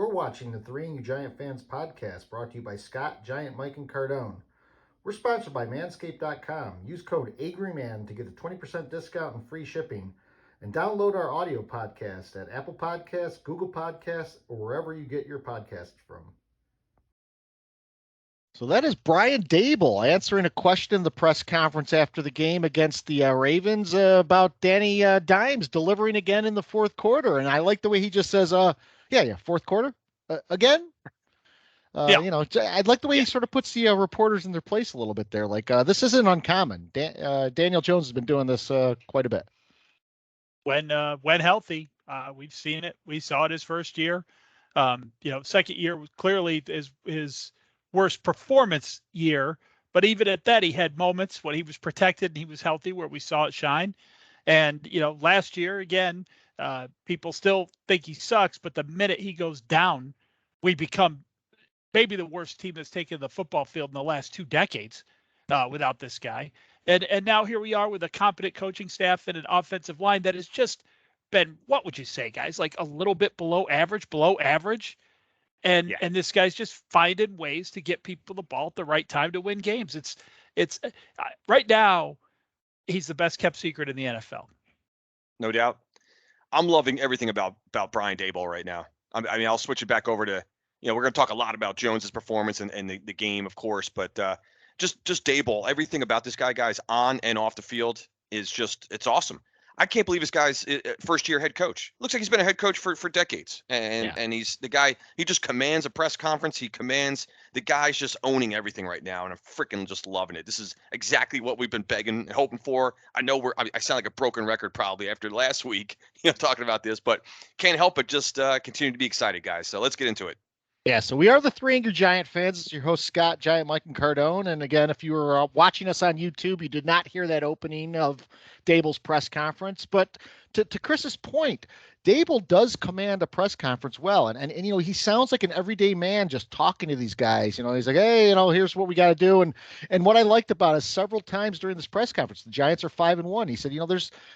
You're watching the Three and You Giant Fans podcast brought to you by Scott, Giant, Mike, and Cardone. We're sponsored by Manscaped.com. Use code AGREYMAN to get a 20% discount and free shipping. And download our audio podcast at Apple Podcasts, Google Podcasts, or wherever you get your podcasts from. So that is Brian Dable answering a question in the press conference after the game against the Ravens about Danny Dimes delivering again in the fourth quarter. And I like the way he just says, fourth quarter again. I'd like the way he sort of puts the reporters in their place a little bit there. Like this isn't uncommon. Daniel Jones has been doing this quite a bit. When healthy, we've seen it. We saw it his first year. Second year was clearly his worst performance year, but even at that, he had moments when he was protected and he was healthy where we saw it shine. And, last year, again, people still think he sucks, but the minute he goes down, we become maybe the worst team that's taken the football field in the last 2 decades without this guy. And now here we are with a competent coaching staff and an offensive line that has just been, what would you say, guys, like a little bit below average. And this guy's just finding ways to get people the ball at the right time to win games. It's right now, he's the best kept secret in the NFL. No doubt. I'm loving everything about Brian Dable right now. I mean, I'll switch it back over to, we're going to talk a lot about Jones's performance and the game, of course, but just Dable, everything about this guy, guys, on and off the field is just, it's awesome. I can't believe this guy's first-year head coach. Looks like he's been a head coach for decades, and he's the guy. He just commands a press conference. The guy's just owning everything right now, and I'm freaking just loving it. This is exactly what we've been begging and hoping for. I know I sound like a broken record probably after last week, talking about this, but can't help but just continue to be excited, guys. So let's get into it. Yeah, so we are the Three Angry Giant Fans. It's your host, Scott, Giant, Mike, and Cardone. And again, if you were watching us on YouTube, you did not hear that opening of Dable's press conference. But to Chris's point, Dable does command a press conference well. And he sounds like an everyday man just talking to these guys. He's like, hey, here's what we got to do. And what I liked about it is several times during this press conference, the Giants are 5-1. He said,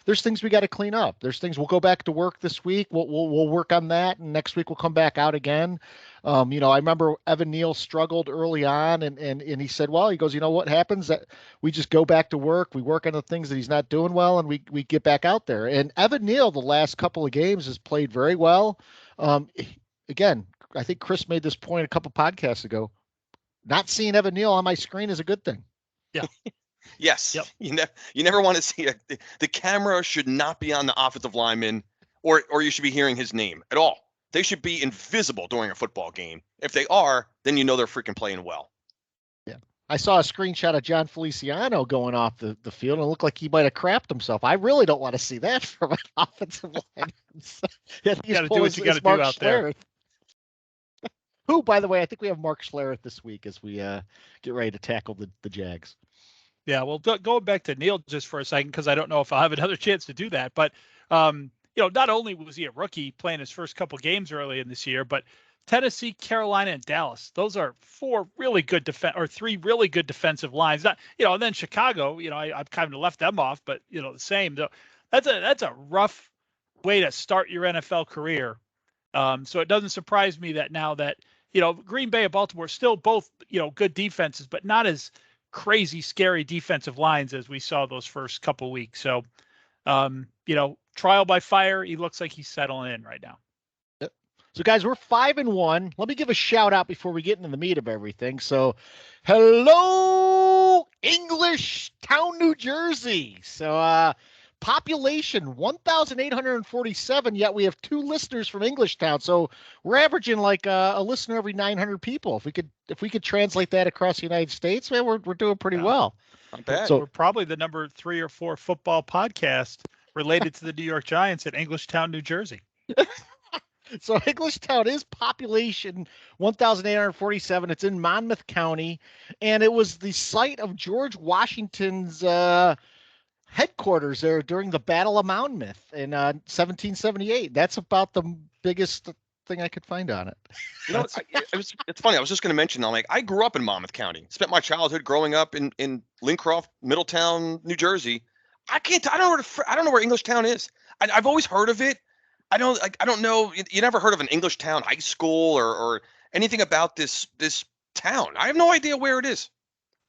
there's things we got to clean up. There's things we'll go back to work this week. We'll work on that. And next week we'll come back out again. I remember Evan Neal struggled early on and he said, well, he goes, what happens that we just go back to work. We work on the things that he's not doing well and we get back out there. And Evan Neal, the last couple of games has played very well. Again, I think Chris made this point a couple podcasts ago. Not seeing Evan Neal on my screen is a good thing. Yeah. Yes. Yep. You never want to see the camera should not be on the offensive lineman or you should be hearing his name at all. They should be invisible during a football game. If they are, then they're freaking playing well. Yeah. I saw a screenshot of John Feliciano going off the field and it looked like he might have crapped himself. I really don't want to see that from an offensive lineman. You got to do what you got to do out there. Who, by the way, I think we have Mark Schlereth this week as we get ready to tackle the Jags. Yeah, well, going back to Neal just for a second, because I don't know if I'll have another chance to do that, but not only was he a rookie playing his first couple games early in this year, but Tennessee, Carolina, and Dallas, those are three really good defensive lines. And then Chicago, I've kind of left them off, but the same. That's a rough way to start your NFL career. So it doesn't surprise me that now that Green Bay and Baltimore still both good defenses, but not as crazy scary defensive lines as we saw those first couple weeks. So trial by fire, he looks like he's settling in right now. Yep. So guys, we're 5-1. Let me give a shout out before we get into the meat of everything. So hello, English Town, New Jersey. So population 1,847, yet we have 2 listeners from English Town. So we're averaging like a listener every 900 people. If we could translate that across the United States, man, we're doing pretty well. Not bad. So we're probably the number 3 or 4 football podcast related to the New York Giants in Englishtown, New Jersey. So Englishtown is population 1,847. It's in Monmouth County, and it was the site of George Washington's headquarters there during the Battle of Monmouth in 1778. That's about the biggest thing I could find on it. It's funny. I was just going to mention, I grew up in Monmouth County. Spent my childhood growing up in Lincroft, Middletown, New Jersey. I don't know where Englishtown is. I've always heard of it. I don't know. You never heard of an English town high school or anything about this town. I have no idea where it is.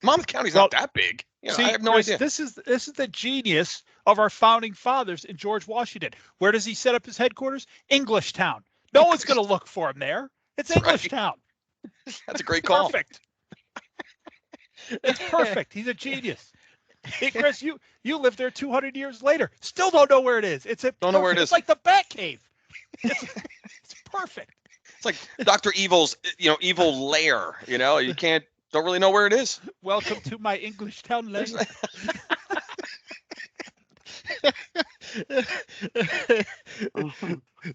Monmouth County's not that big. I See, have no Chris, idea. this is the genius of our founding fathers in George Washington. Where does he set up his headquarters? English town. No one's going to look for him there. It's English town. That's a great call. Perfect. It's perfect. He's a genius. Hey, Chris, you lived there 200 years later. Still don't know where it is. Don't know where it is. It's like the Batcave. It's perfect. It's like Dr. Evil's, evil lair. You don't really know where it is. Welcome to my English town lair.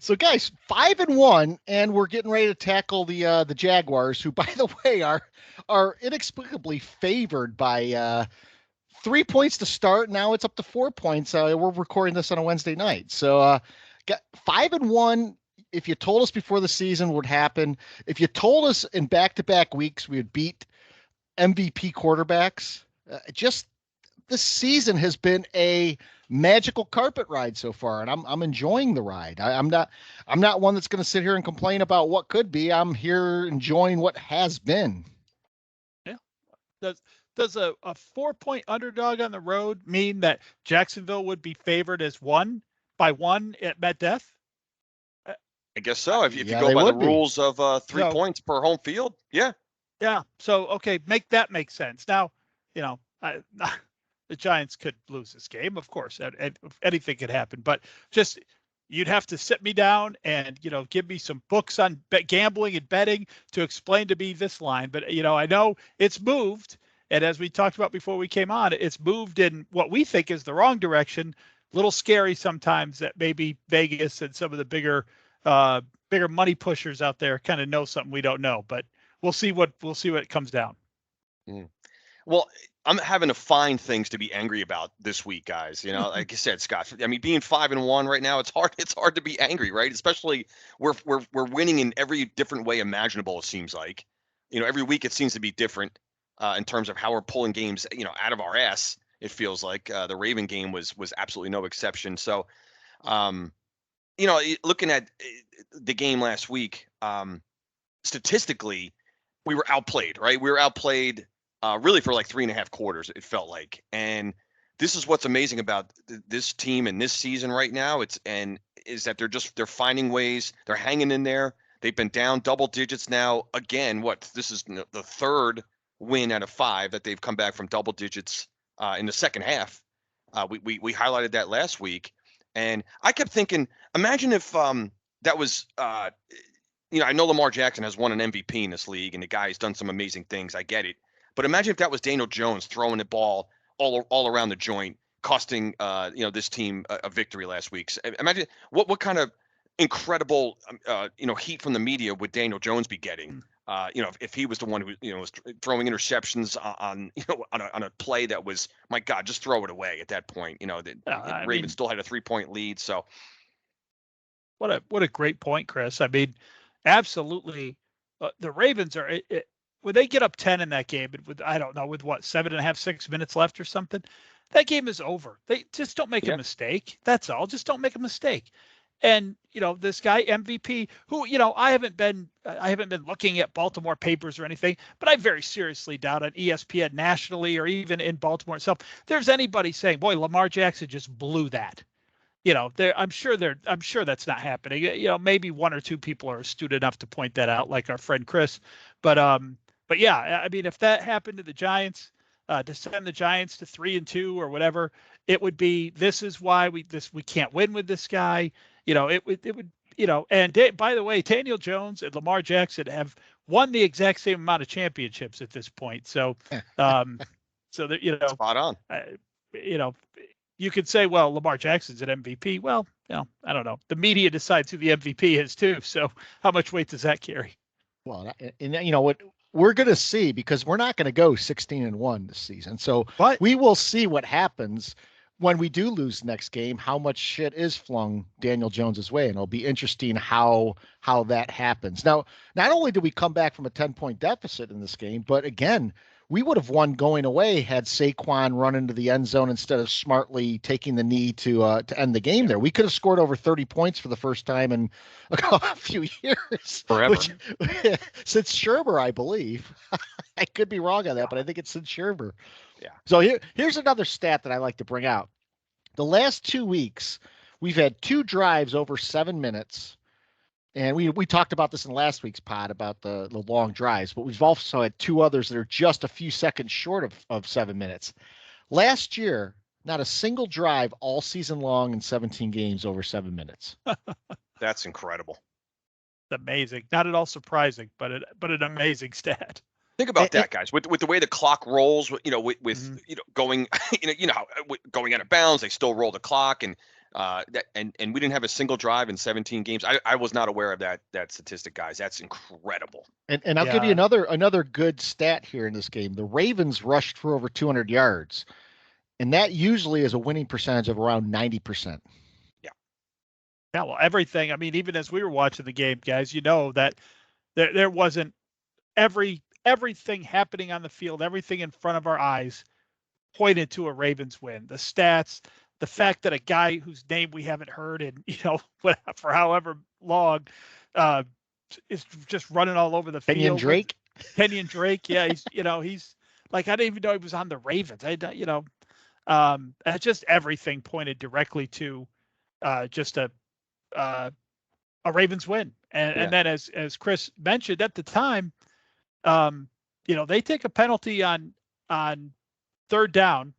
So guys, 5-1, and we're getting ready to tackle the Jaguars, who, by the way, are inexplicably favored by 3 points to start. Now it's up to 4 points. We're recording this on a Wednesday night, so 5-1. If you told us before the season would happen, if you told us in back-to-back weeks we would beat MVP quarterbacks, just this season has been a magical carpet ride so far, and I'm enjoying the ride. I'm not one that's going to sit here and complain about what could be. I'm here enjoying what has been. Yeah. Does a 4-point underdog on the road mean that Jacksonville would be favored as 1 by 1 at MetDeath? I guess so. If you go by the rules of 3 points per home field, yeah. Yeah. So okay, make that make sense. Now, the Giants could lose this game, of course. Anything could happen, but just you'd have to sit me down and give me some books on gambling and betting to explain to me this line. But I know it's moved, and as we talked about before we came on, it's moved in what we think is the wrong direction. A little scary sometimes that maybe Vegas and some of the bigger money pushers out there kind of know something we don't know. But we'll see what it comes down. Well, I'm having to find things to be angry about this week, guys. Like you said, Scott. I mean, being 5-1 right now, it's hard. It's hard to be angry, right? Especially we're winning in every different way imaginable. It seems like, every week it seems to be different in terms of how we're pulling games, out of our ass. It feels like the Raven game was absolutely no exception. So, looking at the game last week, statistically, we were outplayed, right? We were outplayed. Really for like 3.5 quarters, it felt like. And this is what's amazing about this team and this season right now. Is that they're finding ways. They're hanging in there. They've been down double digits now. Again, this is the third win out of 5 that they've come back from double digits in the second half. We highlighted that last week, and I kept thinking, imagine if that was. I know Lamar Jackson has won an MVP in this league, and the guy's done some amazing things. I get it. But imagine if that was Daniel Jones throwing the ball all around the joint, costing this team a victory last week. So imagine what kind of incredible heat from the media would Daniel Jones be getting? If he was the one who was throwing interceptions on a play that was, my God, just throw it away at that point. The Ravens still had a 3-point lead. So what a great point, Chris. I mean, absolutely, the Ravens are. When they get up 10 in that game, with 7.5, 6 minutes left or something, that game is over. They just don't make a mistake. That's all. Just don't make a mistake. And this guy MVP, who I haven't been looking at Baltimore papers or anything, but I very seriously doubt on ESPN nationally or even in Baltimore itself, there's anybody saying, "Boy, Lamar Jackson just blew that." I'm sure that's not happening. Maybe 1 or 2 people are astute enough to point that out, like our friend Chris, But yeah, I mean, if that happened to the Giants, to send the Giants to 3-2 or whatever, it would be. This is why we can't win with this guy. It would. And by the way, Daniel Jones and Lamar Jackson have won the exact same amount of championships at this point. So, so that spot on. You could say, well, Lamar Jackson's an MVP. Well, I don't know. The media decides who the MVP is too. So, how much weight does that carry? Well, and what we're going to see, because we're not going to go 16-1 this season. So we will see what happens when we do lose next game, how much shit is flung Daniel Jones's way. And it'll be interesting how that happens. Now, not only did we come back from a 10-point deficit in this game, but again, we would have won going away had Saquon run into the end zone instead of smartly taking the knee to end the game there. We could have scored over 30 points for the first time in a few years. Forever. Since Sherber, I believe. I could be wrong on that, but I think it's since Sherber. Yeah. So here's another stat that I like to bring out. The last 2 weeks, we've had 2 drives over 7 minutes. And we talked about this in last week's pod about the long drives, but we've also had 2 others that are just a few seconds short of 7 minutes. Last year, not a single drive all season long in 17 games over 7 minutes. That's incredible. It's amazing. Not at all surprising, but an amazing stat. Think about that, guys. With the way the clock rolls, with Mhm. going, going out of bounds, they still roll the clock, and and we didn't have a single drive in 17 games. I was not aware of that statistic, guys. That's incredible. And I'll give you another good stat here in this game. The Ravens rushed for over 200 yards, and that usually is a winning percentage of around 90%. Yeah, well, everything. I mean, even as we were watching the game, guys, that there wasn't everything happening on the field, everything in front of our eyes pointed to a Ravens win. The stats, the fact that a guy whose name we haven't heard in, for however long, is just running all over the field. Kenyon Drake. Yeah. He's like, I didn't even know he was on the Ravens. Just everything pointed directly to just a Ravens win. And then as Chris mentioned at the time, they take a penalty on third down,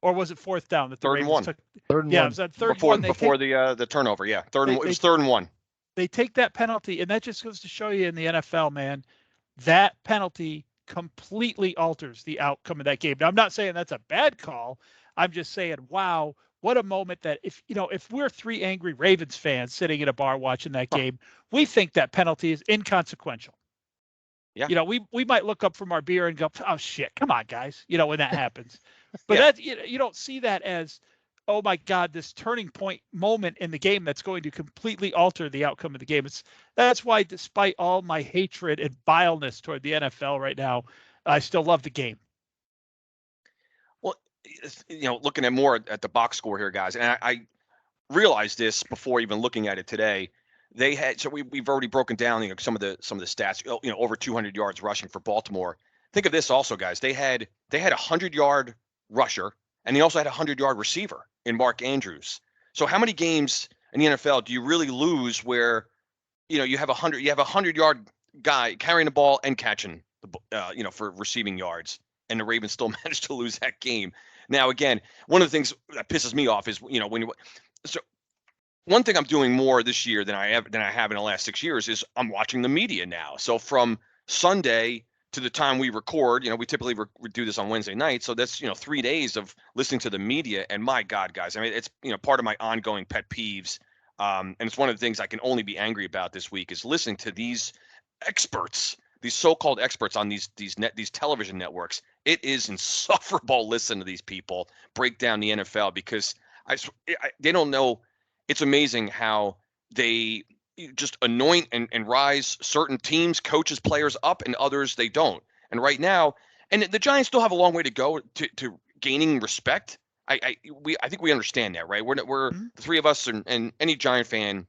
or was it fourth down that the Ravens took? Third and one. It was that third before, one. Before the turnover. Yeah. It was 3rd and 1. They take that penalty, and that just goes to show you in the NFL, man, that penalty completely alters the outcome of that game. Now, I'm not saying that's a bad call. I'm just saying, wow, what a moment that if we're 3 angry Ravens fans sitting in a bar watching that game, we think that penalty is inconsequential. Yeah. We might look up from our beer and go, oh shit, come on, guys. When that happens, but that you don't see that as, oh my God, this turning point moment in the game that's going to completely alter the outcome of the game. That's why, despite all my hatred and vileness toward the NFL right now, I still love the game. Well, looking at the box score here, guys, and I realized this before even looking at it today. They had, so we've already broken down some of the stats. Over 200 yards rushing for Baltimore. Think of this also, guys. They had a 100-yard rusher, and they also had a 100-yard receiver in Mark Andrews. So how many games in the NFL do you really lose where you have a 100-yard guy carrying the ball and catching the for receiving yards, and the Ravens still managed to lose that game? Now, again, one of the things that pisses me off is one thing I'm doing more this year than I have in the last 6 years is I'm watching the media now. So from Sunday to the time we record, we typically do this on Wednesday night. So that's, 3 days of listening to the media. And my God, guys, I mean, it's, part of my ongoing pet peeves. And it's one of the things I can only be angry about this week is listening to these experts, these so-called experts on these television networks. It is insufferable listening to these people break down the NFL because they don't know. It's amazing how they just anoint and rise certain teams, coaches, players up, and others they don't. And right now, and the Giants still have a long way to go to gaining respect. I think we understand that, right? We're the 3 of us and any Giant fan,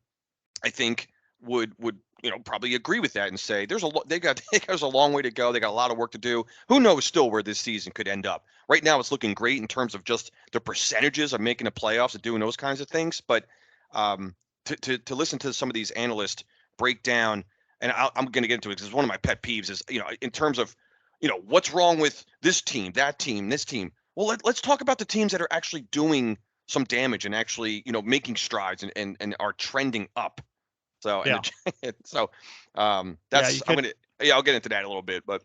I think would probably agree with that and say there's a long way to go. They got a lot of work to do. Who knows still where this season could end up? Right now, it's looking great in terms of just the percentages of making the playoffs and doing those kinds of things, but to listen to some of these analysts break down, and I'm going to get into it because it's one of my pet peeves is, in terms of, what's wrong with this team, that team, this team. Well, let's talk about the teams that are actually doing some damage and actually, making strides and are trending up. So, I'll get into that a little bit, but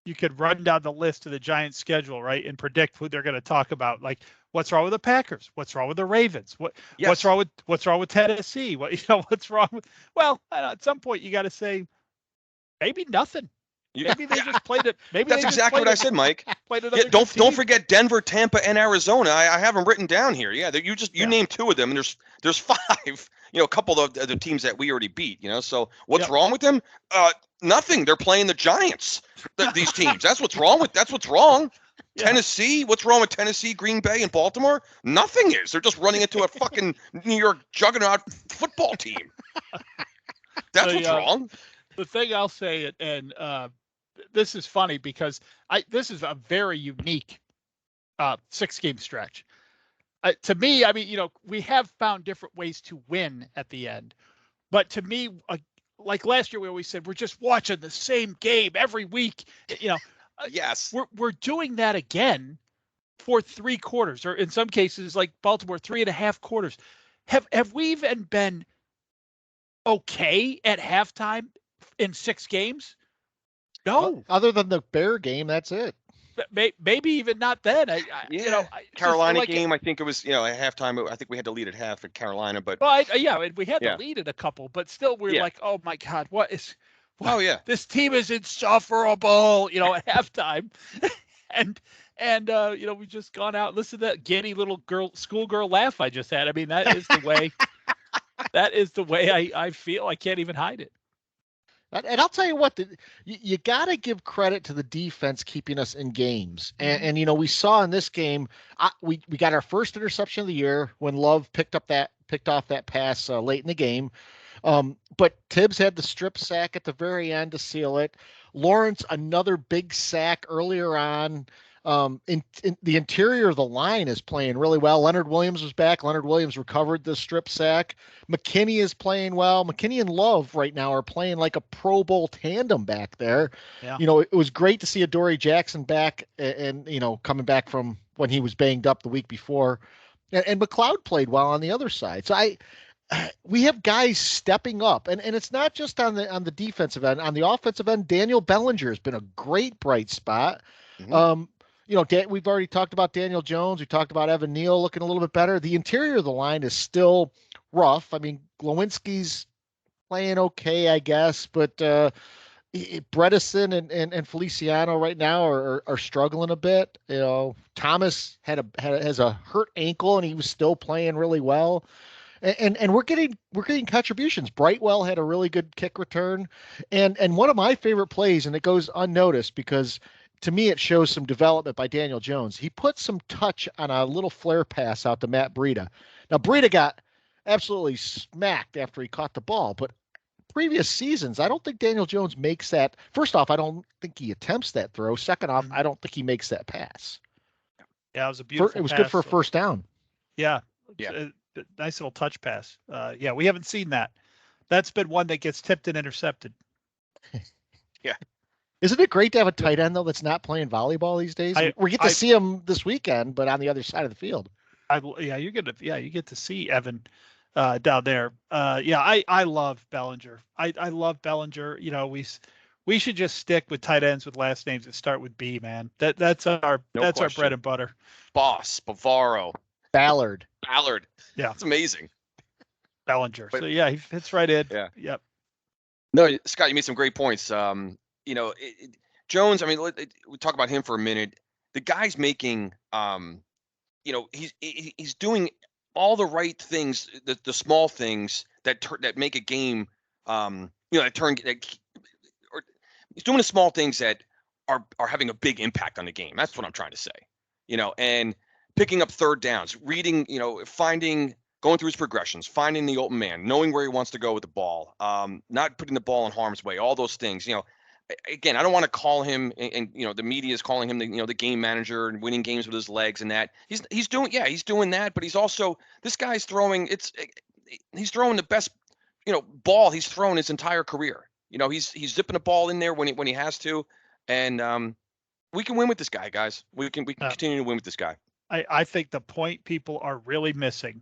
you could run down the list of the Giants' schedule, right, and predict who they're going to talk about. Like, what's wrong with the Packers? What's wrong with the Ravens? What's wrong with Tennessee? What's wrong with? Well, at some point you got to say, maybe nothing. Maybe they just played it. Maybe that's exactly what I said, Mike. Don't forget Denver, Tampa, and Arizona. I have them written down here. Yeah, you named 2 of them, and there's 5. A couple of the teams that we already beat. So what's wrong with them? Nothing. They're playing the Giants. These teams. That's what's wrong. Yeah. Tennessee. What's wrong with Tennessee, Green Bay, and Baltimore? Nothing is. They're just running into a fucking New York juggernaut football team. That's what's wrong. The thing I'll say, and this is funny because this is a very unique 6-game stretch. To me, I mean, we have found different ways to win at the end, but to me, like last year, we always said we're just watching the same game every week. Yes, we're doing that again for 3 quarters, or in some cases, like Baltimore, 3.5 quarters. Have we even been okay at halftime in 6 games? No. Other than the Bear game, that's it. Maybe even not then. Carolina game. I think it was, at halftime. I think we had to lead at half at Carolina, but we had to lead at a couple, but still, we're like, oh my God, this team is insufferable, at halftime, and we've just gone out and listened to that giddy little schoolgirl laugh I just had. I mean, that is the way. That is the way I feel. I can't even hide it. And I'll tell you what, you got to give credit to the defense keeping us in games. And we saw in this game, we got our first interception of the year when Love picked off that pass late in the game. But Tibbs had the strip sack at the very end to seal it. Lawrence, another big sack earlier on. In the interior of the line is playing really well. Leonard Williams was back. Leonard Williams recovered the strip sack. McKinney is playing well. McKinney and Love right now are playing like a Pro Bowl tandem back there. Yeah. It was great to see Adoree Jackson back and coming back from when he was banged up the week before. And McLeod played well on the other side. So we have guys stepping up, and it's not just on the defensive end. On the offensive end, Daniel Bellinger has been a great bright spot. Mm-hmm. We've already talked about Daniel Jones. We talked about Evan Neal looking a little bit better. The interior of the line is still rough. I mean, Glowinski's playing okay, I guess, but Bredesen and Feliciano right now are struggling a bit. Thomas has a hurt ankle, and he was still playing really well. And we're getting contributions. Brightwell had a really good kick return, and one of my favorite plays, and it goes unnoticed because to me it shows some development by Daniel Jones. He put some touch on a little flare pass out to Matt Breida. Now Breida got absolutely smacked after he caught the ball, but previous seasons, I don't think Daniel Jones makes that. First off, I don't think he attempts that throw. Second off, I don't think he makes that pass. Yeah, it was a beautiful. It was pass. good for a first down. Yeah. Nice little touch pass. We haven't seen that. That's been one that gets tipped and intercepted. Yeah. Isn't it great to have a tight end though that's not playing volleyball these days? We get to see him this weekend, but on the other side of the field. You get to see Evan down there. I love Bellinger. I love Bellinger. We should just stick with tight ends with last names that start with B, man. That's our bread and butter. Boss, Bavaro, Ballard. Yeah, it's amazing. Bellinger. So he fits right in. Yeah. Yep. No, Scott, you made some great points. Jones. I mean, we talk about him for a minute. The guy's making, he's doing all the right things, the small things that make a game, he's doing the small things that are having a big impact on the game. That's what I'm trying to say. And picking up third downs, reading, going through his progressions, finding the open man, knowing where he wants to go with the ball, not putting the ball in harm's way, all those things. Again, I don't want to call him, and the media is calling him the game manager and winning games with his legs and that. He's doing that, but he's also, this guy's throwing, he's throwing the best, ball he's thrown his entire career. He's zipping the ball in there when he has to, and we can win with this guy, guys. We can continue to win with this guy. I think the point people are really missing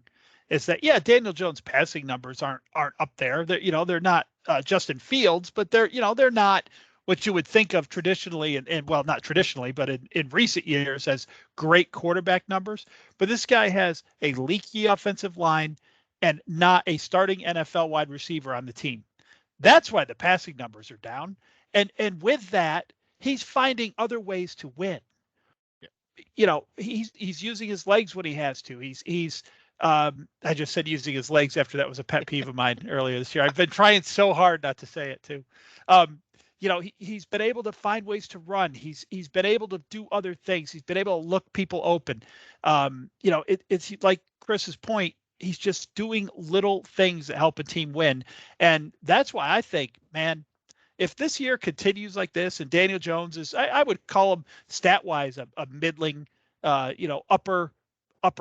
is that Daniel Jones' passing numbers aren't up there. They're not Justin Fields, but they're not what you would think of traditionally, and well, not traditionally, but in recent years as great quarterback numbers. But this guy has a leaky offensive line and not a starting NFL wide receiver on the team. That's why the passing numbers are down. And with that, he's finding other ways to win. He's using his legs when he has to. I just said using his legs after that was a pet peeve of mine earlier this year. I've been trying so hard not to say it too. he's been able to find ways to run. He's been able to do other things. He's been able to look people open. It's like Chris's point. He's just doing little things that help a team win. And that's why I think, man, if this year continues like this and Daniel Jones is, I would call him stat-wise a middling, upper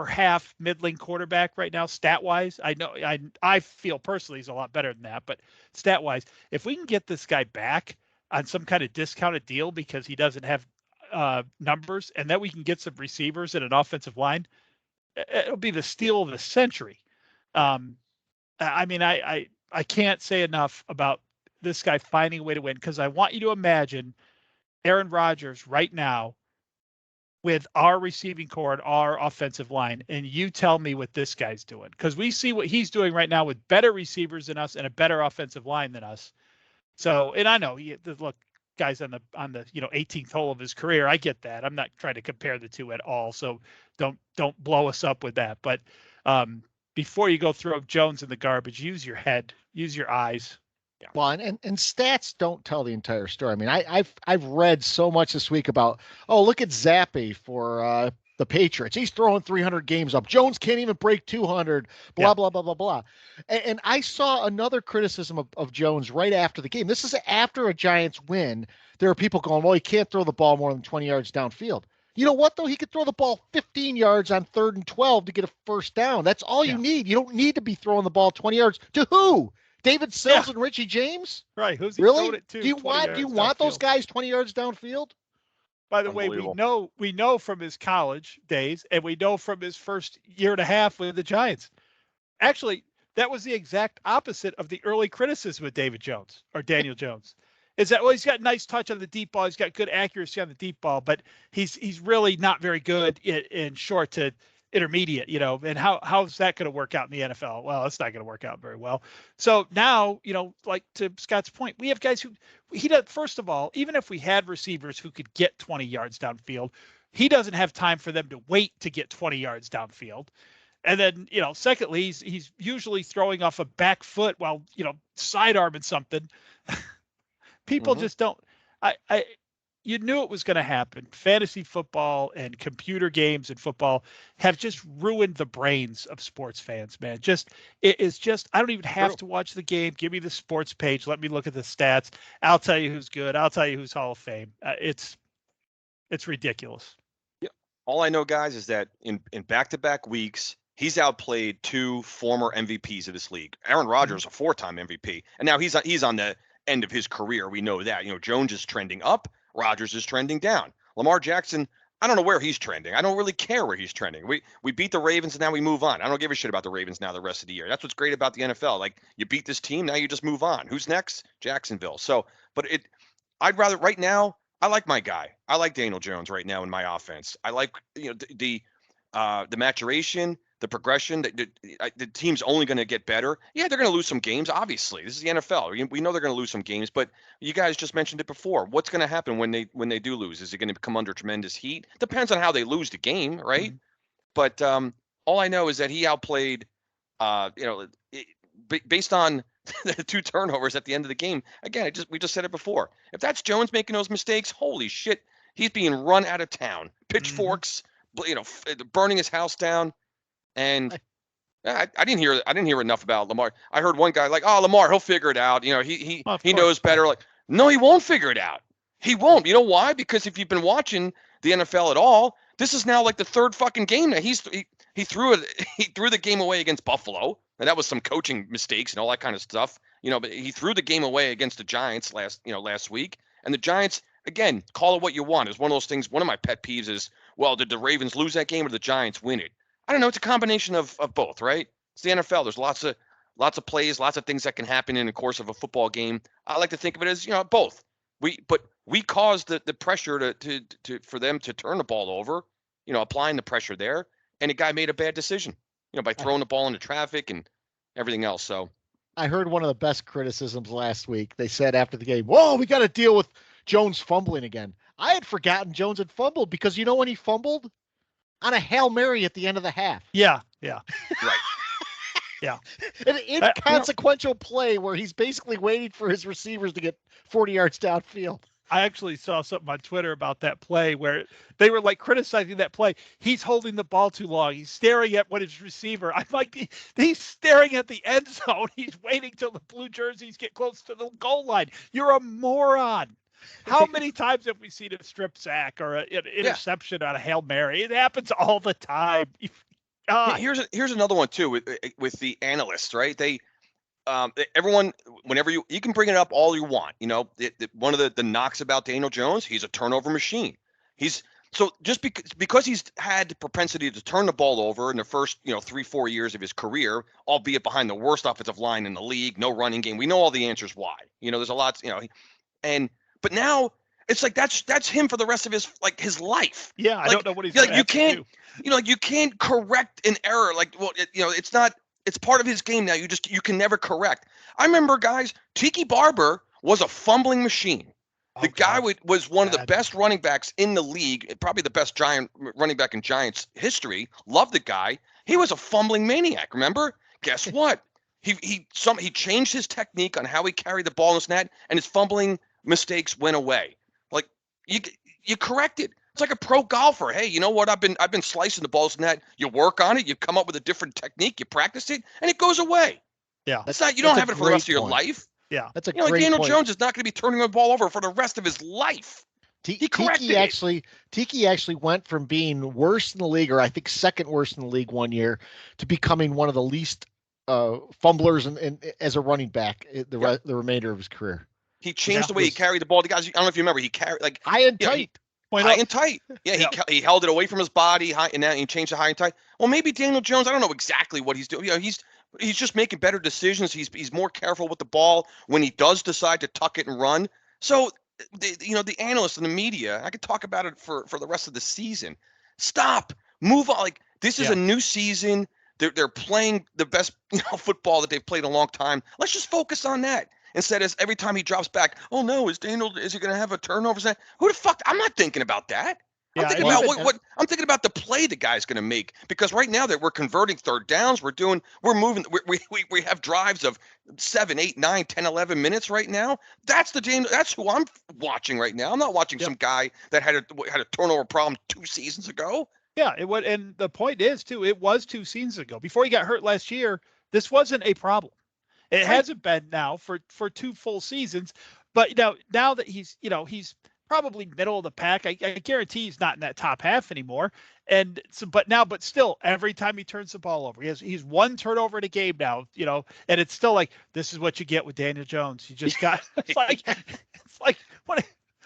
half middling quarterback right now, stat-wise. I know I feel personally he's a lot better than that, but stat-wise, if we can get this guy back on some kind of discounted deal because he doesn't have numbers, and then we can get some receivers and an offensive line, it'll be the steal of the century. I mean, I can't say enough about this guy finding a way to win, because I want you to imagine Aaron Rodgers right now with our receiving core and our offensive line, and you tell me what this guy's doing, because we see what he's doing right now with better receivers than us and a better offensive line than us. So, and I know look, guys on the 18th hole of his career, I get that. I'm not trying to compare the two at all, so don't blow us up with that. But before you go throw Jones in the garbage, use your head, use your eyes. Yeah. Well, and stats don't tell the entire story. I mean, I've read so much this week about, look at Zappe for the Patriots. He's throwing 300 games up. Jones can't even break 200, blah, blah, blah, blah, blah. And I saw another criticism of Jones right after the game. This is after a Giants win. There are people going, well, he can't throw the ball more than 20 yards downfield. You know what, though? He could throw the ball 15 yards on 3rd and 12 to get a first down. That's all you need. You don't need to be throwing the ball 20 yards. To who? David Sills and Richie James? Right. Who's he really? throwing it to? Do you want those guys 20 yards downfield? By the way, we know from his college days, and we know from his first year and a half with the Giants. Actually, that was the exact opposite of the early criticism of David Jones or Daniel Jones. Is that, well, he's got nice touch on the deep ball. He's got good accuracy on the deep ball, but he's really not very good in short to intermediate, and how's that going to work out in the NFL? Well, it's not going to work out very well. So now, like to Scott's point, we have guys who he does. First of all, even if we had receivers who could get 20 yards downfield, he doesn't have time for them to wait to get 20 yards downfield. And then, secondly, he's usually throwing off a back foot while, sidearming something. People just don't. You knew it was going to happen. Fantasy football and computer games and football have just ruined the brains of sports fans, man. It is just, I don't even have to watch the game. Give me the sports page. Let me look at the stats. I'll tell you who's good. I'll tell you who's Hall of Fame. It's ridiculous. Yeah. All I know, guys, is that in back-to-back weeks, he's outplayed 2 former MVPs of this league. Aaron Rodgers, a 4-time MVP, and now he's on the end of his career. We know that. Jones is trending up. Rodgers is trending down. Lamar Jackson, I don't know where he's trending. I don't really care where he's trending. We beat the Ravens and now we move on. I don't give a shit about the Ravens now the rest of the year. That's what's great about the NFL. Like, you beat this team, now you just move on. Who's next? Jacksonville. So, but I'd rather right now, I like my guy. I like Daniel Jones right now in my offense. I like the maturation, the progression. The team's only going to get better. Yeah, they're going to lose some games. Obviously, this is the NFL. We know they're going to lose some games. But you guys just mentioned it before. What's going to happen when they do lose? Is it going to come under tremendous heat? Depends on how they lose the game, right? Mm-hmm. But all I know is that he outplayed. Based on the 2 turnovers at the end of the game. Again, we just said it before. If that's Jones making those mistakes, holy shit, he's being run out of town. Pitchforks, burning his house down. And I didn't hear enough about Lamar. I heard one guy like, Lamar, he'll figure it out. He knows better. Like, no, he won't figure it out. He won't. You know why? Because if you've been watching the NFL at all, this is now like the 3rd fucking game that he threw the game away against Buffalo, and that was some coaching mistakes and all that kind of stuff. But he threw the game away against the Giants last week, and the Giants, again, call it what you want. It's one of those things. One of my pet peeves is, well, did the Ravens lose that game or did the Giants win it? I don't know. It's a combination of both, right? It's the NFL. There's lots of plays, lots of things that can happen in the course of a football game. I like to think of it as, both. We caused the pressure for them to turn the ball over, applying the pressure there, and a guy made a bad decision, by throwing the ball into traffic and everything else. So I heard one of the best criticisms last week. They said after the game, whoa, we got to deal with Jones fumbling again. I had forgotten Jones had fumbled because when he fumbled? On a Hail Mary at the end of the half. Yeah. Right. Yeah. An inconsequential play where he's basically waiting for his receivers to get 40 yards downfield. I actually saw something on Twitter about that play where they were like criticizing that play. He's holding the ball too long. He's staring at what his receiver. I'm like, he's staring at the end zone. He's waiting till the blue jerseys get close to the goal line. You're a moron. How many times have we seen a strip sack or an interception on a Hail Mary? It happens all the time. God. Here's another one too with the analysts, right? They everyone, whenever you can bring it up all you want, one of the knocks about Daniel Jones, he's a turnover machine. So just because he's had the propensity to turn the ball over in the first 3-4 years of his career, albeit behind the worst offensive line in the league, no running game. We know all the answers why. There's a lot, but now it's like that's him for the rest of his life. Yeah, I don't know what he's like you can't you can't correct an error. It's not. It's part of his game now. You can never correct. I remember, guys, Tiki Barber was a fumbling machine. The guy was one of the best running backs in the league, probably the best Giant running back in Giants history. Loved the guy. He was a fumbling maniac. Remember? Guess what? He changed his technique on how he carried the ball in his net, and his fumbling mistakes went away. Like you correct it. It's like a pro golfer. Hey, you know what? I've been slicing the balls in net. You work on it. You come up with a different technique. You practice it, and it goes away. Yeah, it's not. You don't have it for the rest of your life. Yeah, that's a great point. Daniel Jones is not going to be turning the ball over for the rest of his life. He corrected it. Tiki actually went from being worst in the league, or I think second worst in the league one year, to becoming one of the least fumblers as a running back the remainder of his career. He changed the way he carried the ball. The guys, I don't know if you remember, he carried high and tight. High and tight. Yeah, he held it away from his body, high, and now he changed the high and tight. Well, maybe Daniel Jones, I don't know exactly what he's doing. He's just making better decisions. He's more careful with the ball when he does decide to tuck it and run. So, the analysts and the media, I could talk about it for the rest of the season. Stop. Move on. Like, this is a new season. They're playing the best football that they've played in a long time. Let's just focus on that. Instead of every time he drops back, oh no, is he going to have a turnover? Who the fuck? I'm not thinking about that. I'm thinking about I'm thinking about the play the guy's going to make, because right now that we're converting third downs, we're moving. We have drives of 7, 8, 9, 10, 11 minutes right now. That's who I'm watching right now. I'm not watching some guy that had a turnover problem 2 seasons ago. Yeah, it would, and the point is too, it was 2 seasons ago. Before he got hurt last year, this wasn't a problem. It hasn't been now for 2 full seasons, but now that he's probably middle of the pack, I guarantee he's not in that top half anymore. And so, but still, every time he turns the ball over, he's 1 turnover in a game now, and it's still like, this is what you get with Daniel Jones. You just got it's like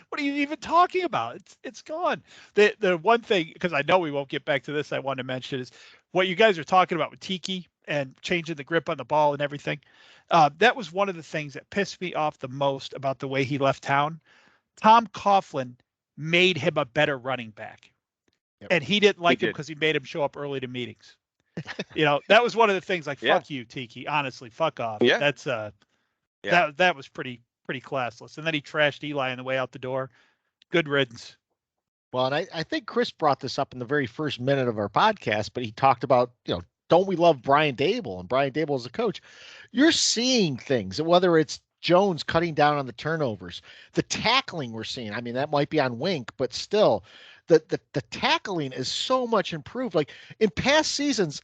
what are you even talking about? It's gone. The one thing, because I know we won't get back to this, I want to mention is what you guys are talking about with Tiki and changing the grip on the ball and everything. That was one of the things that pissed me off the most about the way he left town. Tom Coughlin made him a better running back. Yep. And he didn't like him because he made him show up early to meetings. That was one of the things, like, fuck you, Tiki. Honestly, fuck off. Yeah. That's that was pretty classless. And then he trashed Eli on the way out the door. Good riddance. Well, and I think Chris brought this up in the very first minute of our podcast, but he talked about, don't we love Brian Daboll and Brian Daboll as a coach? You're seeing things, whether it's Jones cutting down on the turnovers, the tackling we're seeing. I mean, that might be on Wink, but still, the tackling is so much improved. Like in past seasons,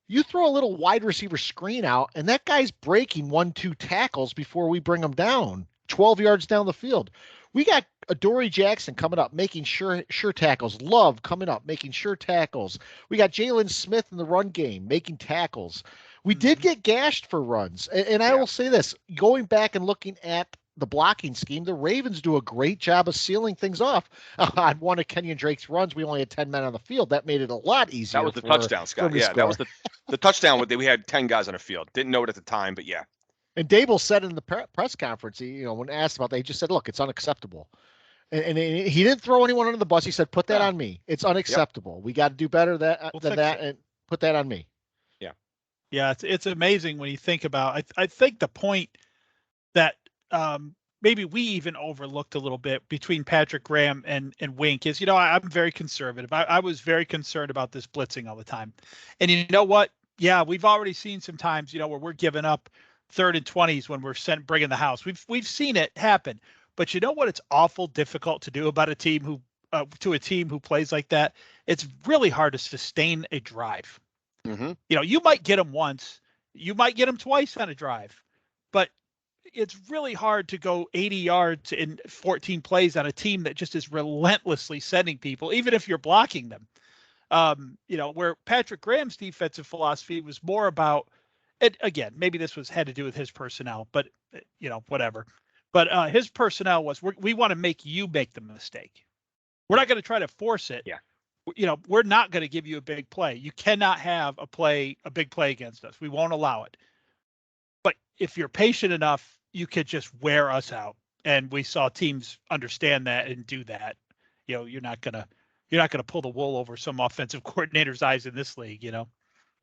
you throw a little wide receiver screen out, and that guy's breaking 1-2 tackles before we bring him down 12 yards down the field. We got Adoree Jackson coming up, making sure tackles. Love coming up, making sure tackles. We got Jalen Smith in the run game, making tackles. We did get gashed for runs. And I will say this, going back and looking at the blocking scheme, the Ravens do a great job of sealing things off. On one of Kenyon Drake's runs, we only had 10 men on the field. That made it a lot easier. That was the touchdown, Scott. Yeah, that was the touchdown. We had 10 guys on the field. Didn't know it at the time, but yeah. And Daboll said in the press conference, when asked about that, he just said, look, it's unacceptable. And he didn't throw anyone under the bus. He said, put that on me. It's unacceptable. Yep. We got to do better than that and put that on me. Yeah. Yeah, it's amazing when you think about I think the point that maybe we even overlooked a little bit between Patrick Graham and Wink is, I'm very conservative. I was very concerned about this blitzing all the time. And you know what? yeah, we've already seen some times, where we're giving up 3rd and 20s when we're bringing the house. We've seen it happen. But you know what? It's awful difficult to do about a team who plays like that. It's really hard to sustain a drive. Mm-hmm. You might get them once, you might get them twice on a drive, but it's really hard to go 80 yards in 14 plays on a team that just is relentlessly sending people, even if you're blocking them. Where Patrick Graham's defensive philosophy was more about it. Again, maybe this had to do with his personnel, but whatever. But his personnel was, we want to make you make the mistake. We're not going to try to force it. Yeah. We're not going to give you a big play. You cannot have a big play against us. We won't allow it. But if you're patient enough, you could just wear us out. And we saw teams understand that and do that. You're not going to pull the wool over some offensive coordinator's eyes in this league,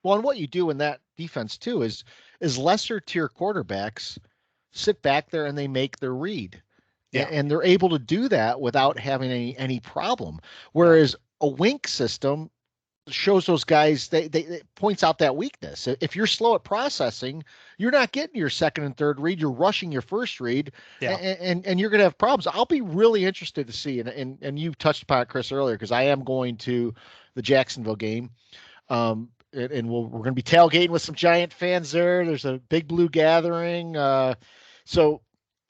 Well, and what you do in that defense too is lesser tier quarterbacks sit back there and they make their read. Yeah. And they're able to do that without having any problem. Whereas a wink system shows those guys, they points out that weakness. If you're slow at processing, you're not getting your second and third read. You're rushing your first read, and you're going to have problems. I'll be really interested to see, and you touched upon it, Chris, earlier, because I am going to the Jacksonville game. And we're going to be tailgating with some Giant fans there. There's a Big Blue gathering. So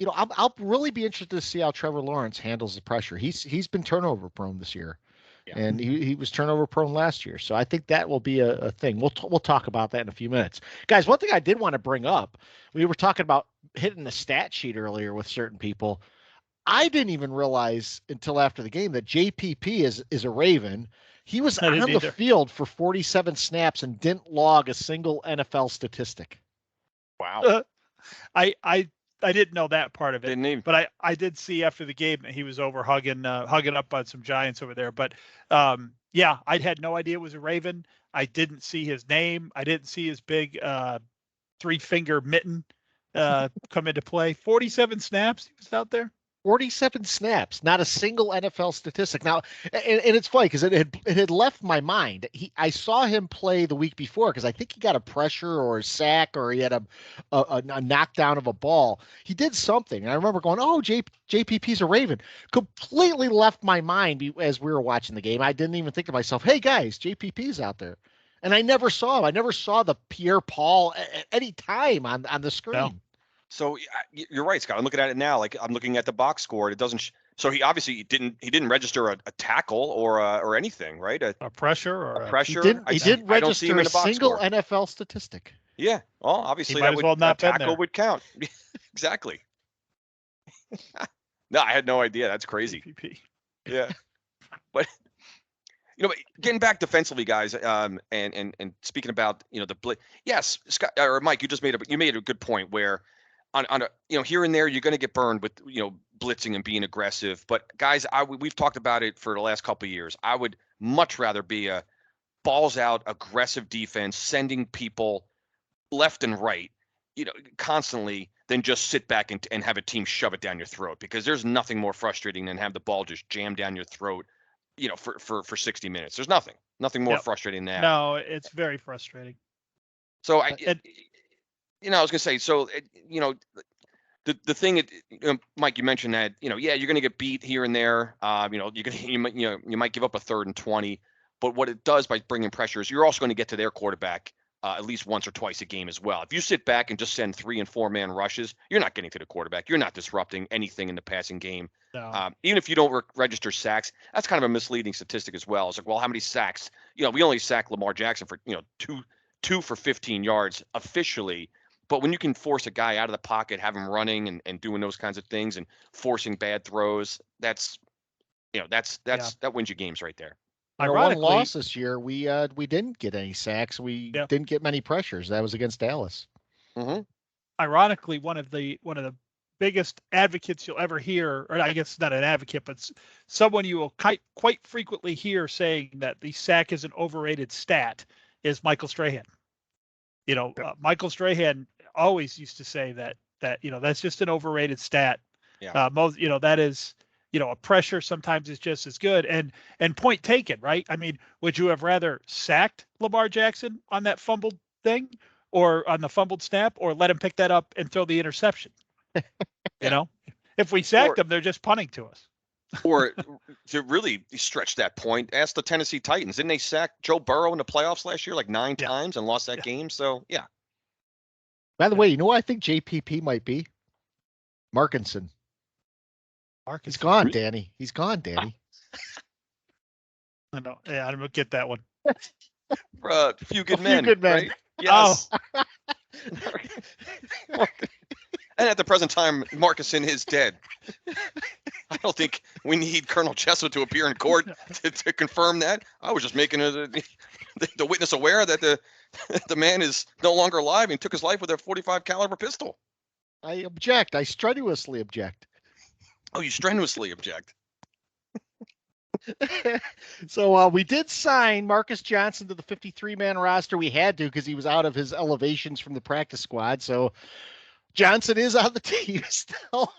I'll really be interested to see how Trevor Lawrence handles the pressure. He's been turnover prone this year. Yeah. And he was turnover prone last year. So I think that will be a thing. We'll talk about that in a few minutes. Guys, one thing I did want to bring up, we were talking about hitting the stat sheet earlier with certain people. I didn't even realize until after the game that JPP is a Raven. He was on the field for 47 snaps and didn't log a single NFL statistic. Wow. I didn't know that part of it. Didn't even. But I did see after the game that he was over hugging up on some Giants over there. But I had no idea it was a Raven. I didn't see his name. I didn't see his big 3-finger mitten come into play. 47 snaps he was out there. 47 snaps, not a single NFL statistic. Now, and it's funny because it had left my mind. I saw him play the week before because I think he got a pressure or a sack or he had a knockdown of a ball. He did something. And I remember going, oh, JPP's a Raven. Completely left my mind as we were watching the game. I didn't even think to myself, hey, guys, JPP's out there. And I never saw him. I never saw the Pierre-Paul at any time on the screen. No. So you're right, Scott. I'm looking at it now. Like I'm looking at the box score. It doesn't. So he obviously didn't register a tackle or anything, right? A pressure or a pressure. He didn't register a single NFL statistic. Yeah. Well, obviously that tackle would count. Exactly. No, I had no idea. That's crazy. PPP. Yeah. But getting back defensively, guys, and speaking about the blitz. Yes, Scott or Mike, you made a good point where. On a here and there, you're going to get burned with blitzing and being aggressive. But guys, we've talked about it for the last couple of years. I would much rather be a balls out, aggressive defense, sending people left and right, constantly than just sit back and have a team shove it down your throat. Because there's nothing more frustrating than have the ball just jammed down your throat, for 60 minutes. There's nothing more frustrating than that. No, it's very frustrating. So I was gonna say, so the thing, Mike, you mentioned that you're gonna get beat here and there. You might give up a 3rd and 20, but what it does by bringing pressure is you're also going to get to their quarterback at least once or twice a game as well. If you sit back and just send 3- and 4-man rushes, you're not getting to the quarterback. You're not disrupting anything in the passing game. No. Even if you don't register sacks, that's kind of a misleading statistic as well. It's like, well, how many sacks? We only sacked Lamar Jackson for two for 15 yards officially. But when you can force a guy out of the pocket, have him running and doing those kinds of things and forcing bad throws, that wins you games right there. Our one loss this year, we didn't get any sacks. We didn't get many pressures. That was against Dallas. Mm-hmm. Ironically, one of the biggest advocates you'll ever hear, or I guess not an advocate, but someone you will quite frequently hear saying that the sack is an overrated stat, is Michael Strahan. Michael Strahan always used to say that that's just an overrated stat. Yeah. That is, a pressure sometimes is just as good. And point taken, right? I mean, would you have rather sacked Lamar Jackson on that fumbled thing or on the fumbled snap, or let him pick that up and throw the interception. You know, if we sacked them, they're just punting to us. Or to really stretch that point, ask the Tennessee Titans. Didn't they sack Joe Burrow in the playoffs last year like 9 times and lost that game? So, yeah. By the way, you know what I think JPP might be? Markinson. He's gone, Danny. He's gone, Danny. I know. Yeah, I don't get that one. Few good men. Good men. Right? Yes. Oh. And at the present time, Markinson is dead. I don't think we need Colonel Jessup to appear in court to confirm that. I was just making the witness aware that the man is no longer alive and took his life with a .45 caliber pistol. I object. I strenuously object. Oh, you strenuously object. So we did sign Marcus Johnson to the 53-man roster. We had to because he was out of his elevations from the practice squad. So Johnson is on the team still.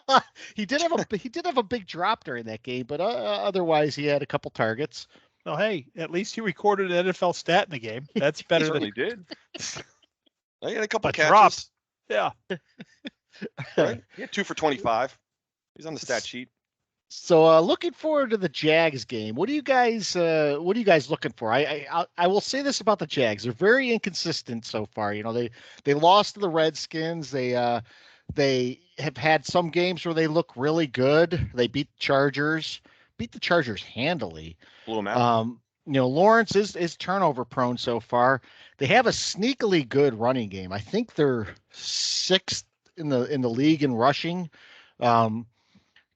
He did have a big drop during that game, but otherwise he had a couple targets. Well, hey, at least he recorded an NFL stat in the game. That's better than he did. He had a couple catches. Drops. Yeah. Right? He had 2 for 25. He's on the stat sheet. So looking forward to the Jags game. What are you guys looking for? I will say this about the Jags. They're very inconsistent so far. You know, they lost to the Redskins. They have had some games where they look really good. They beat the Chargers handily. Blew them out. You know, Lawrence is turnover prone so far. They have a sneakily good running game. I think they're 6th in the league in rushing.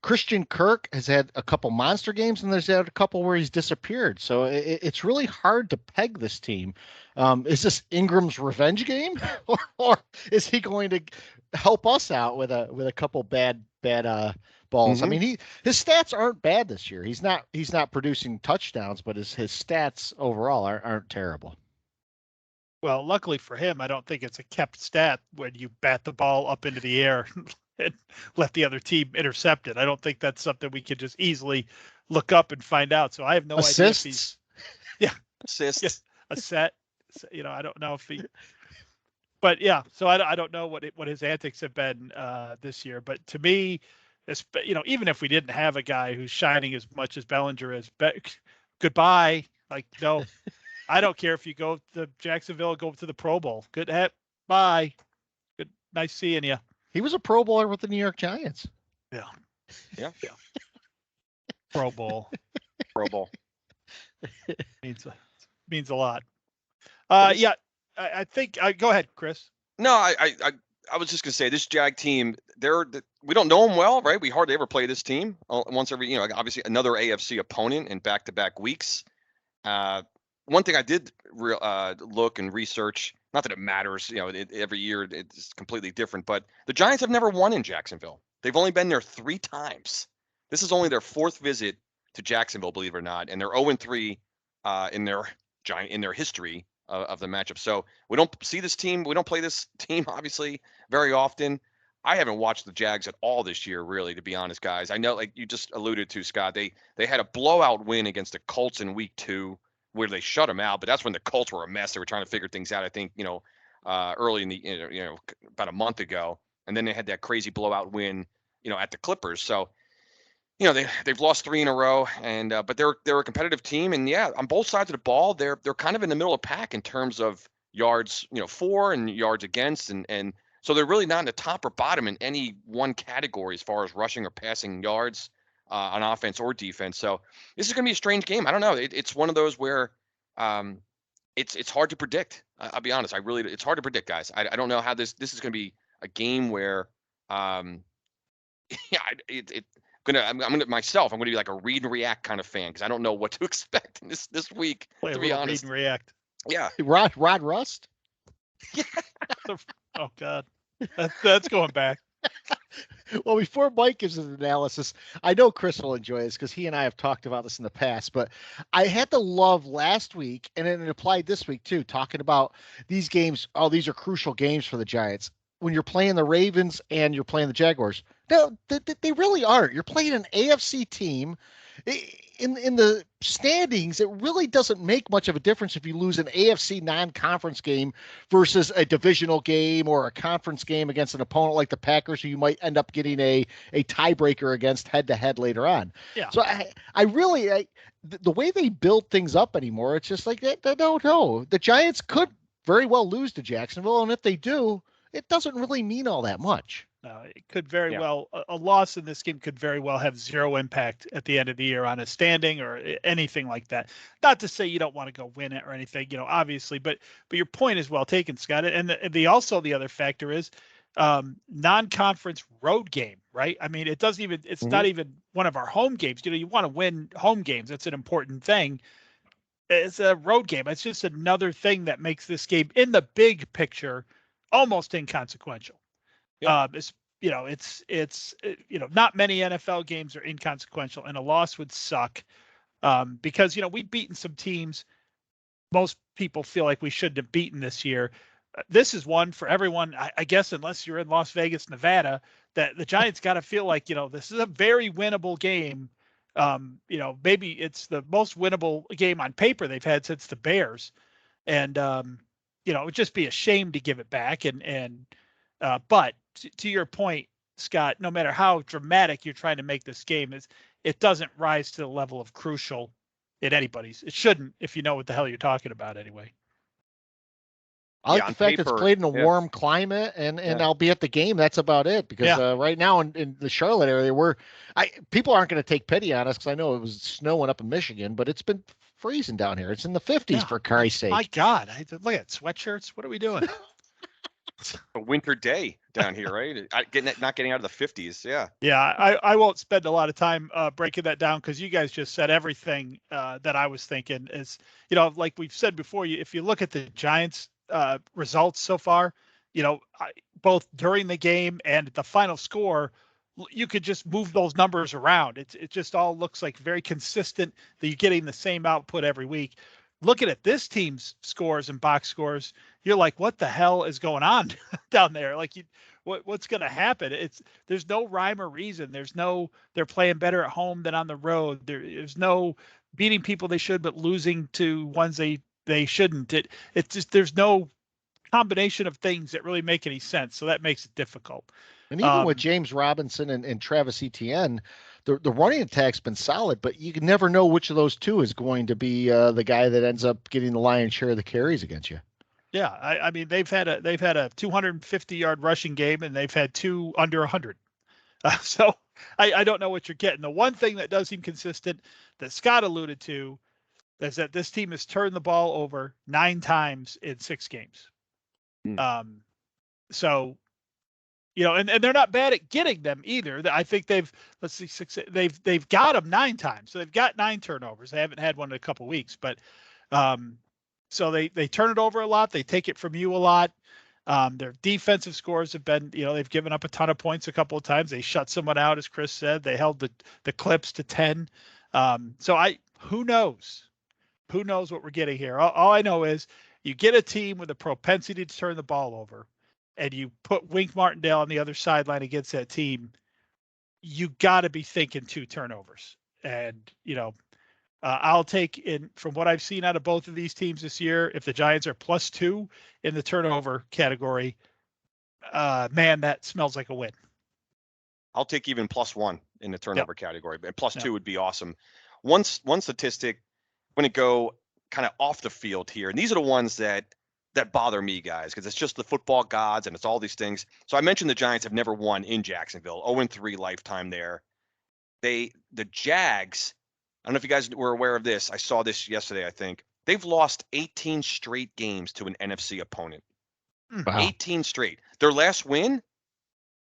Christian Kirk has had a couple monster games, and there's had a couple where he's disappeared. So it's really hard to peg this team. Is this Ingram's revenge game, or is he going to help us out with a couple bad balls? Mm-hmm. I mean, his stats aren't bad this year. He's not producing touchdowns, but his stats overall aren't terrible. Well, luckily for him, I don't think it's a kept stat when you bat the ball up into the air and let the other team intercept it. I don't think that's something we could just easily look up and find out. So I have no idea if he's assists. Yeah, a set. You know, I don't know if he. But yeah, so I don't know what his antics have been this year. But to me, you know, even if we didn't have a guy who's shining as much as Bellinger is, goodbye. Like, no, I don't care if you go to Jacksonville, go to the Pro Bowl. Good, bye. Good, nice seeing you. He was a Pro Bowler with the New York Giants. Yeah. Pro Bowl. means a lot. Yeah. I think. Go ahead, Chris. No, I was just gonna say this Jag team. We don't know them well, right? We hardly ever play this team once every. You know, obviously another AFC opponent in back-to-back weeks. One thing I did look and research. Not that it matters, you know, every year it's completely different, but the Giants have never won in Jacksonville. They've only been there 3 times. This is only their 4th visit to Jacksonville, believe it or not, and they're 0-3 in their history of the matchup. So we don't see this team. We don't play this team obviously very often. I haven't watched the Jags at all this year, really, to be honest, guys. I know, like you just alluded to, Scott, they had a blowout win against the Colts in week 2. Where they shut them out, but that's when the Colts were a mess. They were trying to figure things out. I think early in the about a month ago, and then they had that crazy blowout win at the Clippers. So they've lost 3 in a row, and but they're a competitive team, and yeah, on both sides of the ball, they're kind of in the middle of the pack in terms of yards for and yards against, and so they're really not in the top or bottom in any one category as far as rushing or passing yards. On offense or defense. So this is going to be a strange game. I don't know. It's one of those where it's hard to predict. I'll be honest. It's hard to predict, guys. I don't know how this is going to be a game where I'm gonna myself. I'm going to be like a read and react kind of fan because I don't know what to expect in this week. To be honest, read and react. Yeah, Rod Rust. Yeah. Oh God, that's going back. Well, before Mike gives an analysis, I know Chris will enjoy this because he and I have talked about this in the past, but I had to love last week, and it applied this week too, talking about these games. Oh, these are crucial games for the Giants. When you're playing the Ravens and you're playing the Jaguars, No, they really aren't. You're playing an AFC team. In the standings, it really doesn't make much of a difference if you lose an AFC non-conference game versus a divisional game or a conference game against an opponent like the Packers, who you might end up getting a tiebreaker against head-to-head later on. Yeah. So the way they build things up anymore, it's just like, no. The Giants could very well lose to Jacksonville, and if they do, it doesn't really mean all that much. It could very well, a loss in this game could very well have zero impact at the end of the year on a standing or anything like that. Not to say you don't want to go win it or anything, obviously, but your point is well taken, Scott. And the other factor is non-conference road game, right? I mean, it's not even one of our home games. You want to win home games. That's an important thing. It's a road game. It's just another thing that makes this game in the big picture almost inconsequential. Yeah. It's not many NFL games are inconsequential, and a loss would suck because we've beaten some teams most people feel like we shouldn't have beaten this year. This is one for everyone, I guess, unless you're in Las Vegas, Nevada, that the Giants got to feel like, this is a very winnable game. Maybe it's the most winnable game on paper they've had since the Bears, and it would just be a shame to give it back. But to your point, Scott, no matter how dramatic you're trying to make this game, it doesn't rise to the level of crucial in anybody's. It shouldn't, if you know what the hell you're talking about anyway. I like the fact it's played in a warm climate, and I'll be at the game. That's about it. Because right now in the Charlotte area, people aren't going to take pity on us because I know it was snowing up in Michigan, but it's been freezing down here. It's in the 50s for Christ's sake. My God, look at sweatshirts. What are we doing? A winter day down here, right? Not getting out of the 50s. Yeah. Yeah. I won't spend a lot of time breaking that down because you guys just said everything that I was thinking. Is like we've said before, if you look at the Giants results so far, both during the game and the final score, you could just move those numbers around. It just all looks like very consistent that you're getting the same output every week. Looking at this team's scores and box scores, you're like, what the hell is going on down there? Like, what's going to happen? There's no rhyme or reason. They're playing better at home than on the road. There's no beating people they should, but losing to ones they shouldn't. It's just, there's no combination of things that really make any sense. So that makes it difficult. And even with James Robinson and Travis Etienne, the running attack's been solid, but you can never know which of those two is going to be the guy that ends up getting the lion's share of the carries against you. Yeah, I mean they've had a 250-yard rushing game, and they've had two under 100. So I don't know what you're getting. The one thing that does seem consistent that Scott alluded to is that this team has turned the ball over 9 times in 6 games. So. And they're not bad at getting them either. I think they've got them 9 times. So they've got 9 turnovers. They haven't had one in a couple of weeks, but so they turn it over a lot. They take it from you a lot. Their defensive scores have been, they've given up a ton of points a couple of times. They shut someone out, as Chris said. They held the Clips to 10. Who knows? Who knows what we're getting here? All I know is you get a team with a propensity to turn the ball over, and you put Wink Martindale on the other sideline against that team, you got to be thinking 2 turnovers. And, I'll take from what I've seen out of both of these teams this year, if the Giants are +2 in the turnover category, man, that smells like a win. I'll take even +1 in the turnover category, but +2 would be awesome. One statistic, when it go kind of off the field here, and these are the ones that bother me, guys, because it's just the football gods and it's all these things. So I mentioned the Giants have never won in Jacksonville, 0-3 lifetime there. The Jags, I don't know if you guys were aware of this. I saw this yesterday, I think. They've lost 18 straight games to an NFC opponent. Wow. 18 straight. Their last win,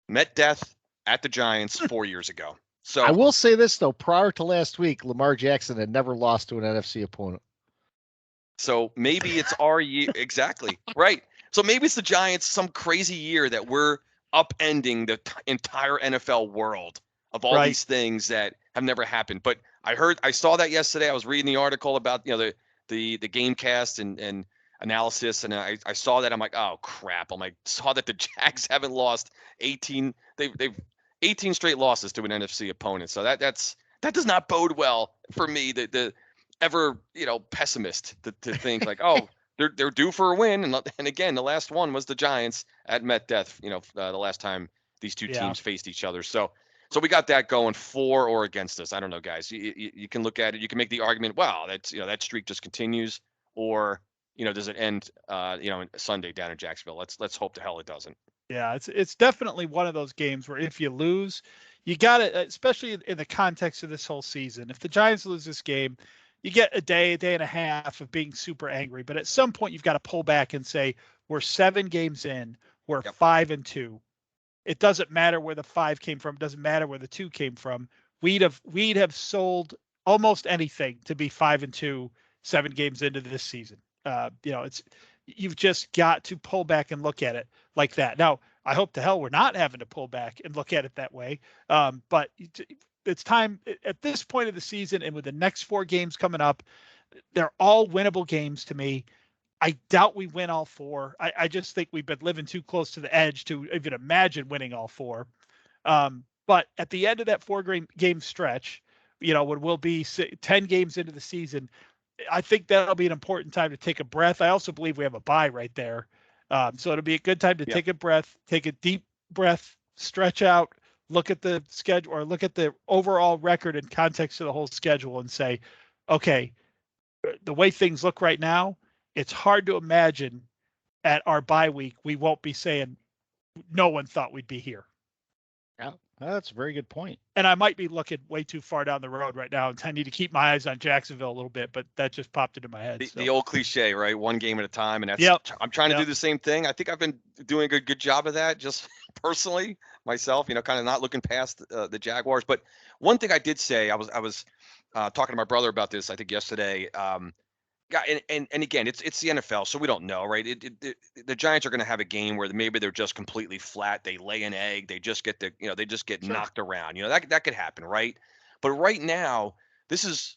met death at the Giants 4 years ago. So I will say this, though. Prior to last week, Lamar Jackson had never lost to an NFC opponent. So maybe it's our year. Exactly. Right. So maybe it's the Giants, some crazy year that we're upending the entire NFL world of all these things that have never happened. But I saw that yesterday. I was reading the article about, the game cast and analysis. And I saw that. I'm like, oh crap. Saw that the Jags haven't lost 18. They've 18 straight losses to an NFC opponent. So that does not bode well for me, the ever, pessimist to think like, oh, they're due for a win. And again, the last one was the Giants at MetDeath, the last time these two Yeah. teams faced each other. So we got that going for or against us. I don't know, guys. You can look at it. You can make the argument, wow, that's, that streak just continues, or, does it end, Sunday down in Jacksonville? Let's hope to hell it doesn't. Yeah, it's definitely one of those games where if you lose, you got it, especially in the context of this whole season. If the Giants lose this game, you get a day and a half of being super angry. But at some point, you've got to pull back and say, we're 7 games in, we're 5-2. It doesn't matter where the 5 came from. It doesn't matter where the 2 came from. We'd have sold almost anything to be 5-2, 7 games into this season. You've just got to pull back and look at it like that. Now, I hope to hell we're not having to pull back and look at it that way. But it's time at this point of the season, and with the next 4 games coming up, they're all winnable games to me. I doubt we win all 4. I just think we've been living too close to the edge to even imagine winning all 4. But at the end of that 4-game stretch, when we'll be 10 games into the season, I think that'll be an important time to take a breath. I also believe we have a bye right there. So it'll be a good time to take a breath, take a deep breath, stretch out, look at the schedule or look at the overall record in context of the whole schedule and say, okay, the way things look right now, it's hard to imagine at our bye week, we won't be saying no one thought we'd be here. Yeah, that's a very good point. And I might be looking way too far down the road right now, and I need to keep my eyes on Jacksonville a little bit, but that just popped into my head. The old cliche, right? One game at a time. And I'm trying to do the same thing. I think I've been doing a good job of that just personally myself, kind of not looking past the Jaguars. But one thing I did say, I was talking to my brother about this, I think yesterday. And again, it's the NFL, so we don't know, right? The Giants are going to have a game where maybe they're just completely flat. They lay an egg. They just get knocked around. That could happen, right? But right now, this is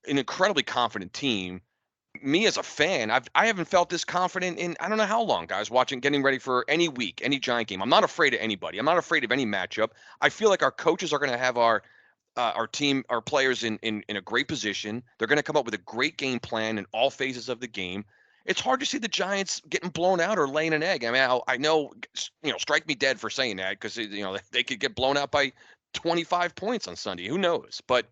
an incredibly confident team. Me as a fan, I haven't felt this confident in I don't know how long, guys. Getting ready for any week, any Giant game. I'm not afraid of anybody. I'm not afraid of any matchup. I feel like our coaches are going to have our team, our players in a great position. They're going to come up with a great game plan in all phases of the game. It's hard to see the Giants getting blown out or laying an egg. I mean, I know, strike me dead for saying that because, they could get blown out by 25 points on Sunday. Who knows? But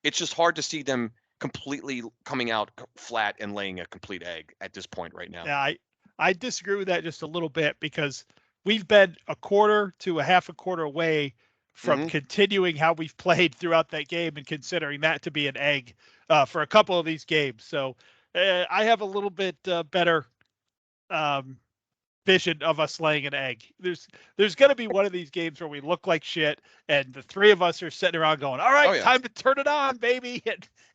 it's just hard to see them completely coming out flat and laying a complete egg at this point right now. Yeah, I disagree with that just a little bit because we've been a quarter to a half a quarter away from continuing how we've played throughout that game and considering that to be an egg for a couple of these games. So I have a little bit better vision of us laying an egg. There's going to be one of these games where we look like shit and the 3 of us are sitting around going, all right, time to turn it on, baby.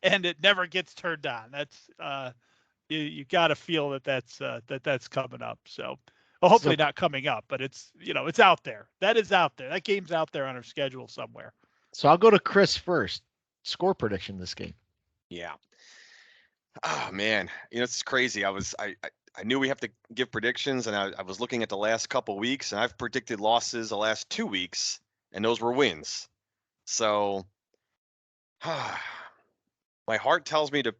And it never gets turned on. That's you got to feel that's coming up. So. Well, hopefully not coming up, but it's out there. That is out there. That game's out there on our schedule somewhere. So I'll go to Chris first. Score prediction this game. Yeah. Oh man, it's crazy. I knew we have to give predictions, and I was looking at the last couple weeks, and I've predicted losses the last 2 weeks, and those were wins. So my heart tells me to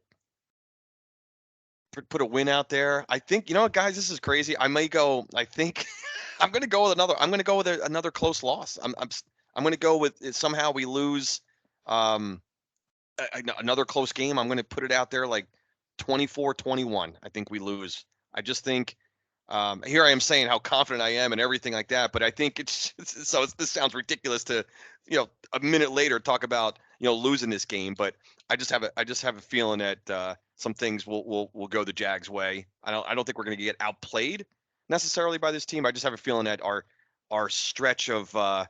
put a win out there. I think, guys, this is crazy. I think I'm going to go with another close loss. I'm going to go with somehow we lose another close game. I'm going to put it out there like 24-21. I think we lose. I just think here I am saying how confident I am and everything like that, but I think this sounds ridiculous to, a minute later talk about, losing this game, but I just have a feeling that some things will go the Jags' way. I don't think we're going to get outplayed necessarily by this team. I just have a feeling that our stretch of I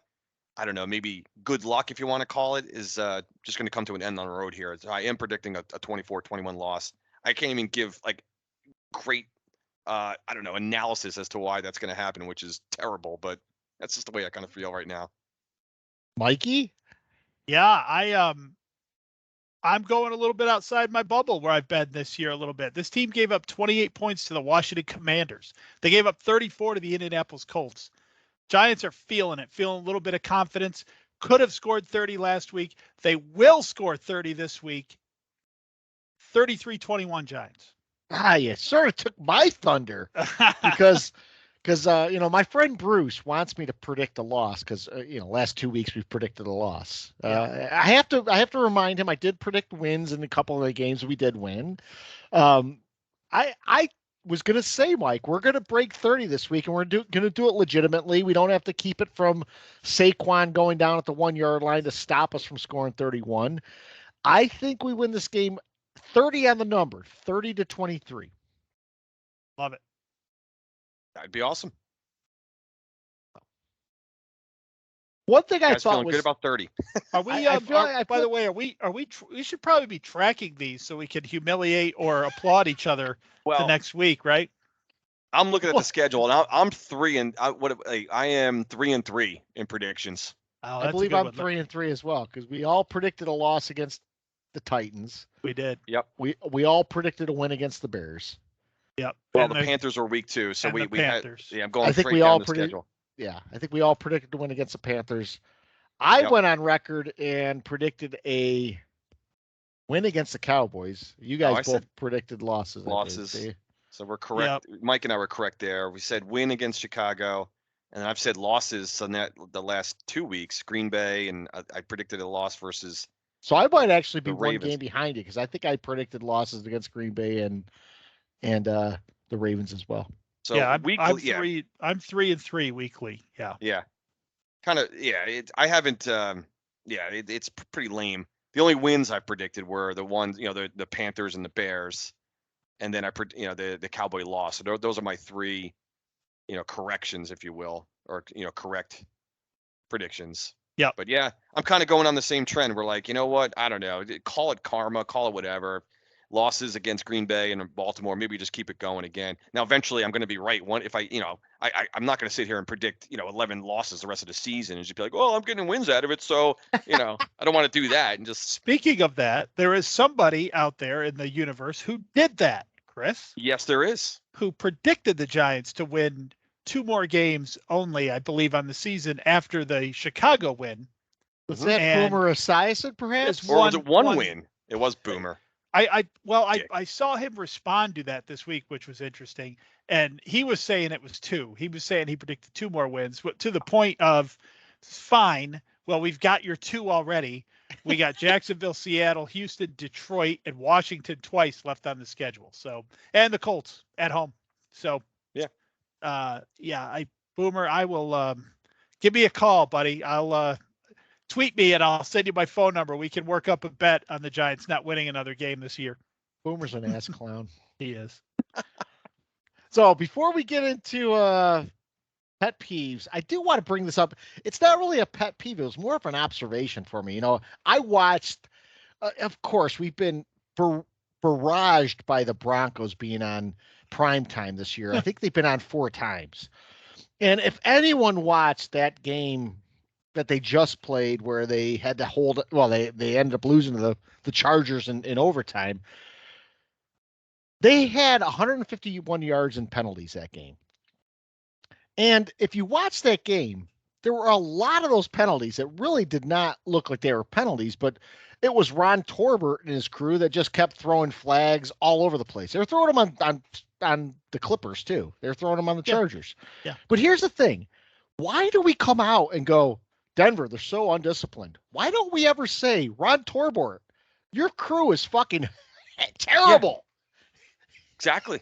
don't know, maybe good luck, if you want to call it, is just going to come to an end on the road here. I am predicting a 24-21 loss. I can't even give like great analysis as to why that's going to happen, which is terrible, but that's just the way I kind of feel right now. Mikey? Yeah, I'm going a little bit outside my bubble where I've been this year a little bit. This team gave up 28 points to the Washington Commanders. They gave up 34 to the Indianapolis Colts. Giants are feeling it, feeling a little bit of confidence. Could have scored 30 last week. They will score 30 this week. 33-21 Giants. You sort of took my thunder because my friend Bruce wants me to predict a loss because last 2 weeks we've predicted a loss. I have to remind him I did predict wins in a couple of the games we did win. I was going to say, Mike, we're going to break 30 this week, and we're going to do it legitimately. We don't have to keep it from Saquon going down at the 1 yard line to stop us from scoring 31. I think we win this game 30 on the number, 30-23. Love it. That'd be awesome. One thing I guys thought feeling was good about 30. Are we? By the way, we should probably be tracking these so we can humiliate or applaud each other the next week, right? I'm looking at the schedule, and I'm 3 and I am 3-3 in predictions. Oh, I believe I'm 3-3 as well because we all predicted a loss against the Titans. We did. Yep. We all predicted a win against the Bears. Yep. Well, the Panthers were week 2, so we Panthers. I'm going I think straight we down all the schedule. Yeah, I think we all predicted to win against the Panthers. I went on record and predicted a win against the Cowboys. You guys both predicted losses. So we're correct. Yep. Mike and I were correct there. We said win against Chicago, and I've said losses on the last 2 weeks. Green Bay, and I predicted a loss versus. So I might actually be one game behind you because I think I predicted losses against Green Bay and the Ravens as well. So I'm 3-3 weekly. Yeah. Yeah. Kind of. Yeah. I haven't. It's pretty lame. The only wins I predicted were the ones, the Panthers and the Bears, and then the Cowboy loss. So those are my 3, corrections, if you will, or correct predictions. Yeah. But yeah, I'm kind of going on the same trend. We're like, you know what? I don't know. Call it karma. Call it whatever. Losses against Green Bay and Baltimore. Maybe just keep it going again. Now, eventually, I'm going to be right. I'm not going to sit here and predict, 11 losses the rest of the season and just be like, well, I'm getting wins out of it. So, I don't want to do that. And just speaking of that, there is somebody out there in the universe who did that, Chris. Yes, there is. Who predicted the Giants to win 2 more games only, I believe, on the season after the Chicago win. Was that Boomer Esiason, perhaps? Or was it one win? It was Boomer. I saw him respond to that this week, which was interesting. And he was saying it was 2. He was saying he predicted 2 more wins, but to the point of fine. Well, we've got your 2 already. We got Jacksonville, Seattle, Houston, Detroit, and Washington twice left on the schedule. So, and the Colts at home. So, Boomer, I will give me a call, buddy. I'll tweet me and I'll send you my phone number. We can work up a bet on the Giants not winning another game this year. Boomer's an ass clown. He is. So before we get into pet peeves, I do want to bring this up. It's not really a pet peeve. It was more of an observation for me. I watched, of course, we've been barraged by the Broncos being on prime time this year. I think they've been on 4 times. And if anyone watched that game that they just played where they had to hold it, well, they ended up losing to the Chargers in overtime. They had 151 yards in penalties that game. And if you watch that game, there were a lot of those penalties that really did not look like they were penalties, but it was Ron Torbert and his crew that just kept throwing flags all over the place. They were throwing them on the Clippers too. They're throwing them on the Chargers. Yeah. But here's the thing. Why do we come out and go, Denver, they're so undisciplined? Why don't we ever say, Ron Torbert, your crew is fucking terrible? Yeah. Exactly.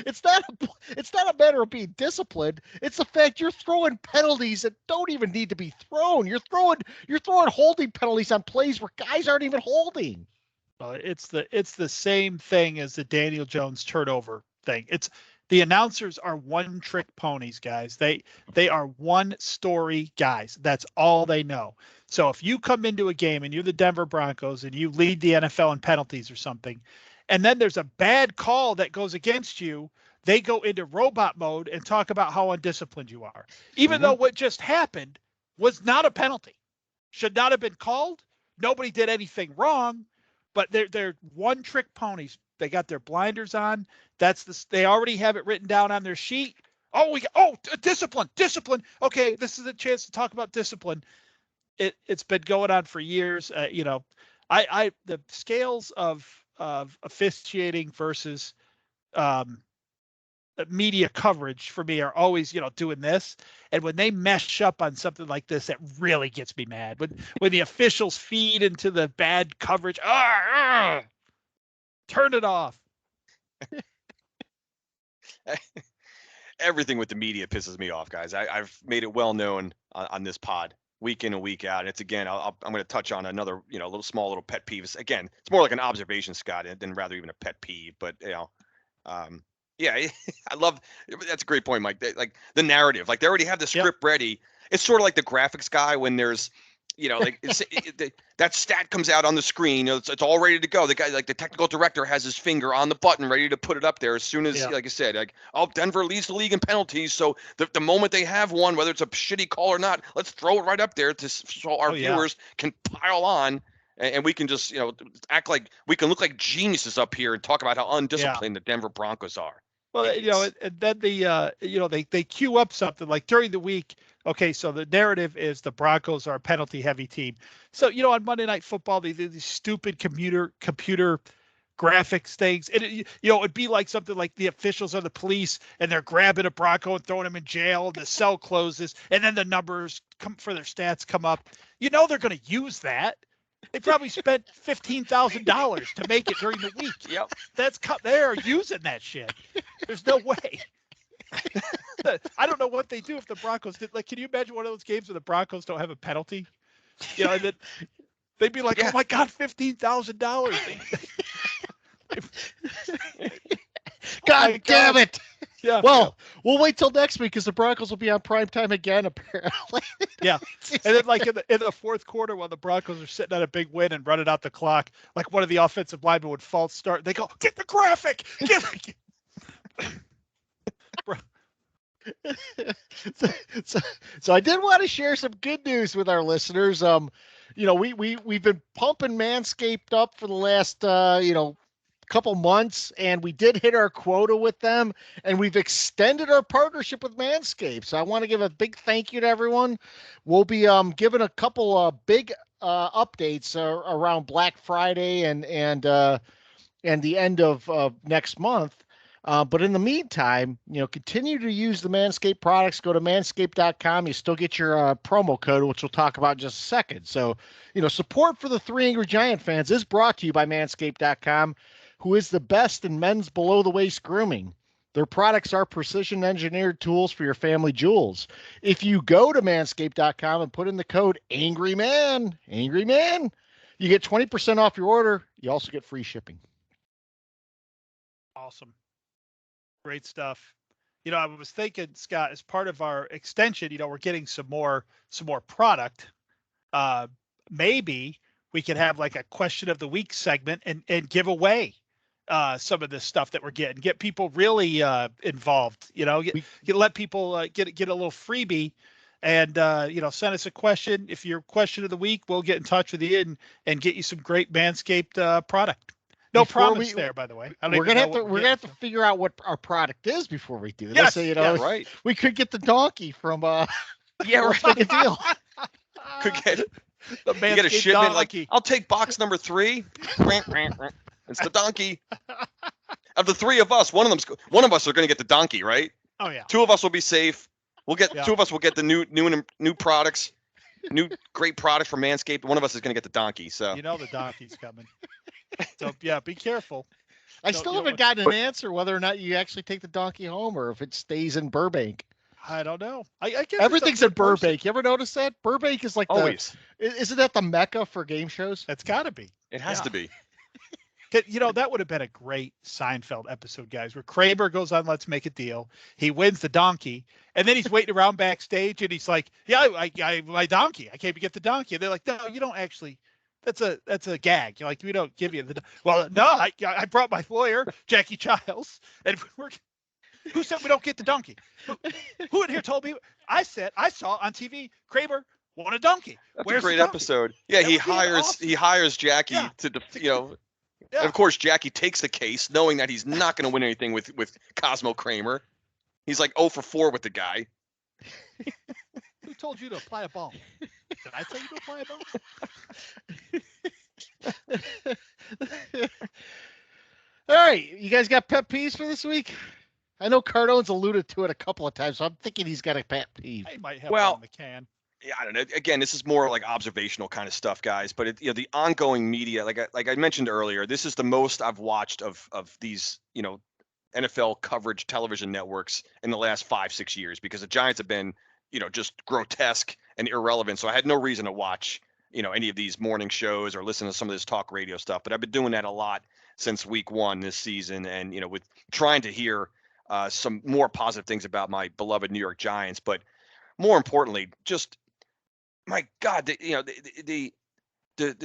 It's not a matter of being disciplined. It's the fact you're throwing penalties that don't even need to be thrown. You're throwing holding penalties on plays where guys aren't even holding. It's the same thing as the Daniel Jones turnover thing. It's the announcers are one-trick ponies, guys. They are one-story guys. That's all they know. So if you come into a game and you're the Denver Broncos and you lead the NFL in penalties or something, and then there's a bad call that goes against you, they go into robot mode and talk about how undisciplined you are. Even though what just happened was not a penalty. Should not have been called. Nobody did anything wrong, but they're one-trick ponies. They got their blinders on. They already have it written down on their sheet. Discipline. Okay, this is a chance to talk about discipline. It's been going on for years. The scales of officiating versus media coverage for me are always, doing this. And when they mesh up on something like this, that really gets me mad. When the officials feed into the bad coverage, turn it off. Everything with the media pisses me off, guys. I've made it well known on this pod week in and week out. And it's again, I'm going to touch on another, little pet peeves. Again, it's more like an observation, Scott, than rather even a pet peeve. But yeah, I love. That's a great point, Mike. Like the narrative, like they already have the script ready. It's sort of like the graphics guy when there's, that stat comes out on the screen. It's all ready to go. The guy, like the technical director, has his finger on the button, ready to put it up there as soon as, like I said, Denver leads the league in penalties. So the moment they have one, whether it's a shitty call or not, let's throw it right up there so our viewers can pile on. And we can just, act like we can look like geniuses up here and talk about how undisciplined the Denver Broncos are. Well, and then they queue up something like during the week. Okay, so the narrative is the Broncos are a penalty heavy team. So, on Monday Night Football, they do these stupid computer graphics things. And, it'd be like something like the officials or the police, and they're grabbing a Bronco and throwing him in jail, and the cell closes, and then the numbers for their stats come up. They're going to use that. They probably spent $15,000 to make it during the week. Yep. They're using that shit. There's no way. I don't know what they do if the Broncos did. Like, can you imagine one of those games where the Broncos don't have a penalty? And then they'd be like, "Oh my God, $15,000!" God damn it! Yeah. Well, we'll wait till next week because the Broncos will be on prime time again, apparently. Yeah. And then, like in the fourth quarter, while the Broncos are sitting on a big win and running out the clock, like one of the offensive linemen would false start. They go, "Get the graphic! So I did want to share some good news with our listeners. We've been pumping Manscaped up for the last couple months, and we did hit our quota with them, and we've extended our partnership with Manscaped. So I want to give a big thank you to everyone. We'll be giving a couple big updates around Black Friday and the end of next month. But in the meantime, continue to use the Manscaped products. Go to manscaped.com. You still get your promo code, which we'll talk about in just a second. So, support for the Three Angry Giant fans is brought to you by manscaped.com, who is the best in men's below-the-waist grooming. Their products are precision-engineered tools for your family jewels. If you go to manscaped.com and put in the code AngryMan, you get 20% off your order. You also get free shipping. Awesome. Great stuff. I was thinking, Scott, as part of our extension, we're getting some more product. Maybe we could have like a question of the week segment and give away some of this stuff that we're getting. Get people really involved. Let people get a little freebie, and send us a question. If your question of the week, we'll get in touch with you and get you some great Manscaped product. No promise there, by the way. We're gonna have to figure out what our product is before we do this. Yes, So, right. We could get the donkey from right. Make a deal. Could get the you get a shipment donkey. like, I'll take box number 3. It's the donkey. Of the three of us, one of us are going to get the donkey, right? Oh yeah. 2 of us will be safe. We'll get 2 of us will get the new products, new great product from Manscaped. One of us is going to get the donkey. So the donkey's coming. So yeah, be careful. I still haven't gotten an answer whether or not you actually take the donkey home or if it stays in Burbank. I don't know. I guess everything's in Burbank. You ever notice that? Burbank is like always. Isn't that the mecca for game shows? That's got to be. It has to be. That would have been a great Seinfeld episode, guys, where Kramer goes on Let's Make a Deal. He wins the donkey, and then he's waiting around backstage, and he's like, "Yeah, I my donkey. I can't get the donkey." And they're like, "No, you don't actually. That's a gag. You're like, we don't give you the. Well, no, I brought my lawyer, Jackie Childs, and who said we don't get the donkey? Who in here told me? I said I saw on TV Kramer won a donkey. That's Where's a great the donkey? episode. Yeah, he hires Jackie to Yeah. And of course, Jackie takes the case, knowing that he's not going to win anything with Cosmo Kramer. He's like 0 for 4 with the guy. Who told you to apply a balm? Did I tell you to apply a balm? All right, you guys got pet peeves for this week? I know Cardone's alluded to it a couple of times, so I'm thinking he's got a pet peeve. I might have Well, one in the can. Yeah, I don't know. Again, this is more like observational kind of stuff, guys. But the ongoing media, like I mentioned earlier, this is the most I've watched of these NFL coverage television networks in the last 5-6 years, because the Giants have been just grotesque and irrelevant. So I had no reason to watch any of these morning shows or listen to some of this talk radio stuff. But I've been doing that a lot since week 1 this season, and with trying to hear some more positive things about my beloved New York Giants, but more importantly, just my God, the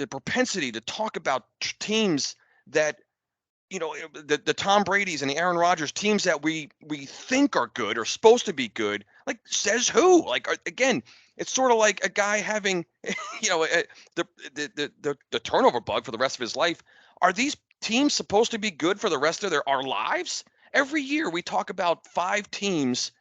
propensity to talk about teams that the Tom Brady's and the Aaron Rodgers, teams that we think are good or supposed to be good. Like, says who? Like, again, it's sort of like a guy having the turnover bug for the rest of his life. Are these teams supposed to be good for the rest of our lives? Every year we talk about 5 teams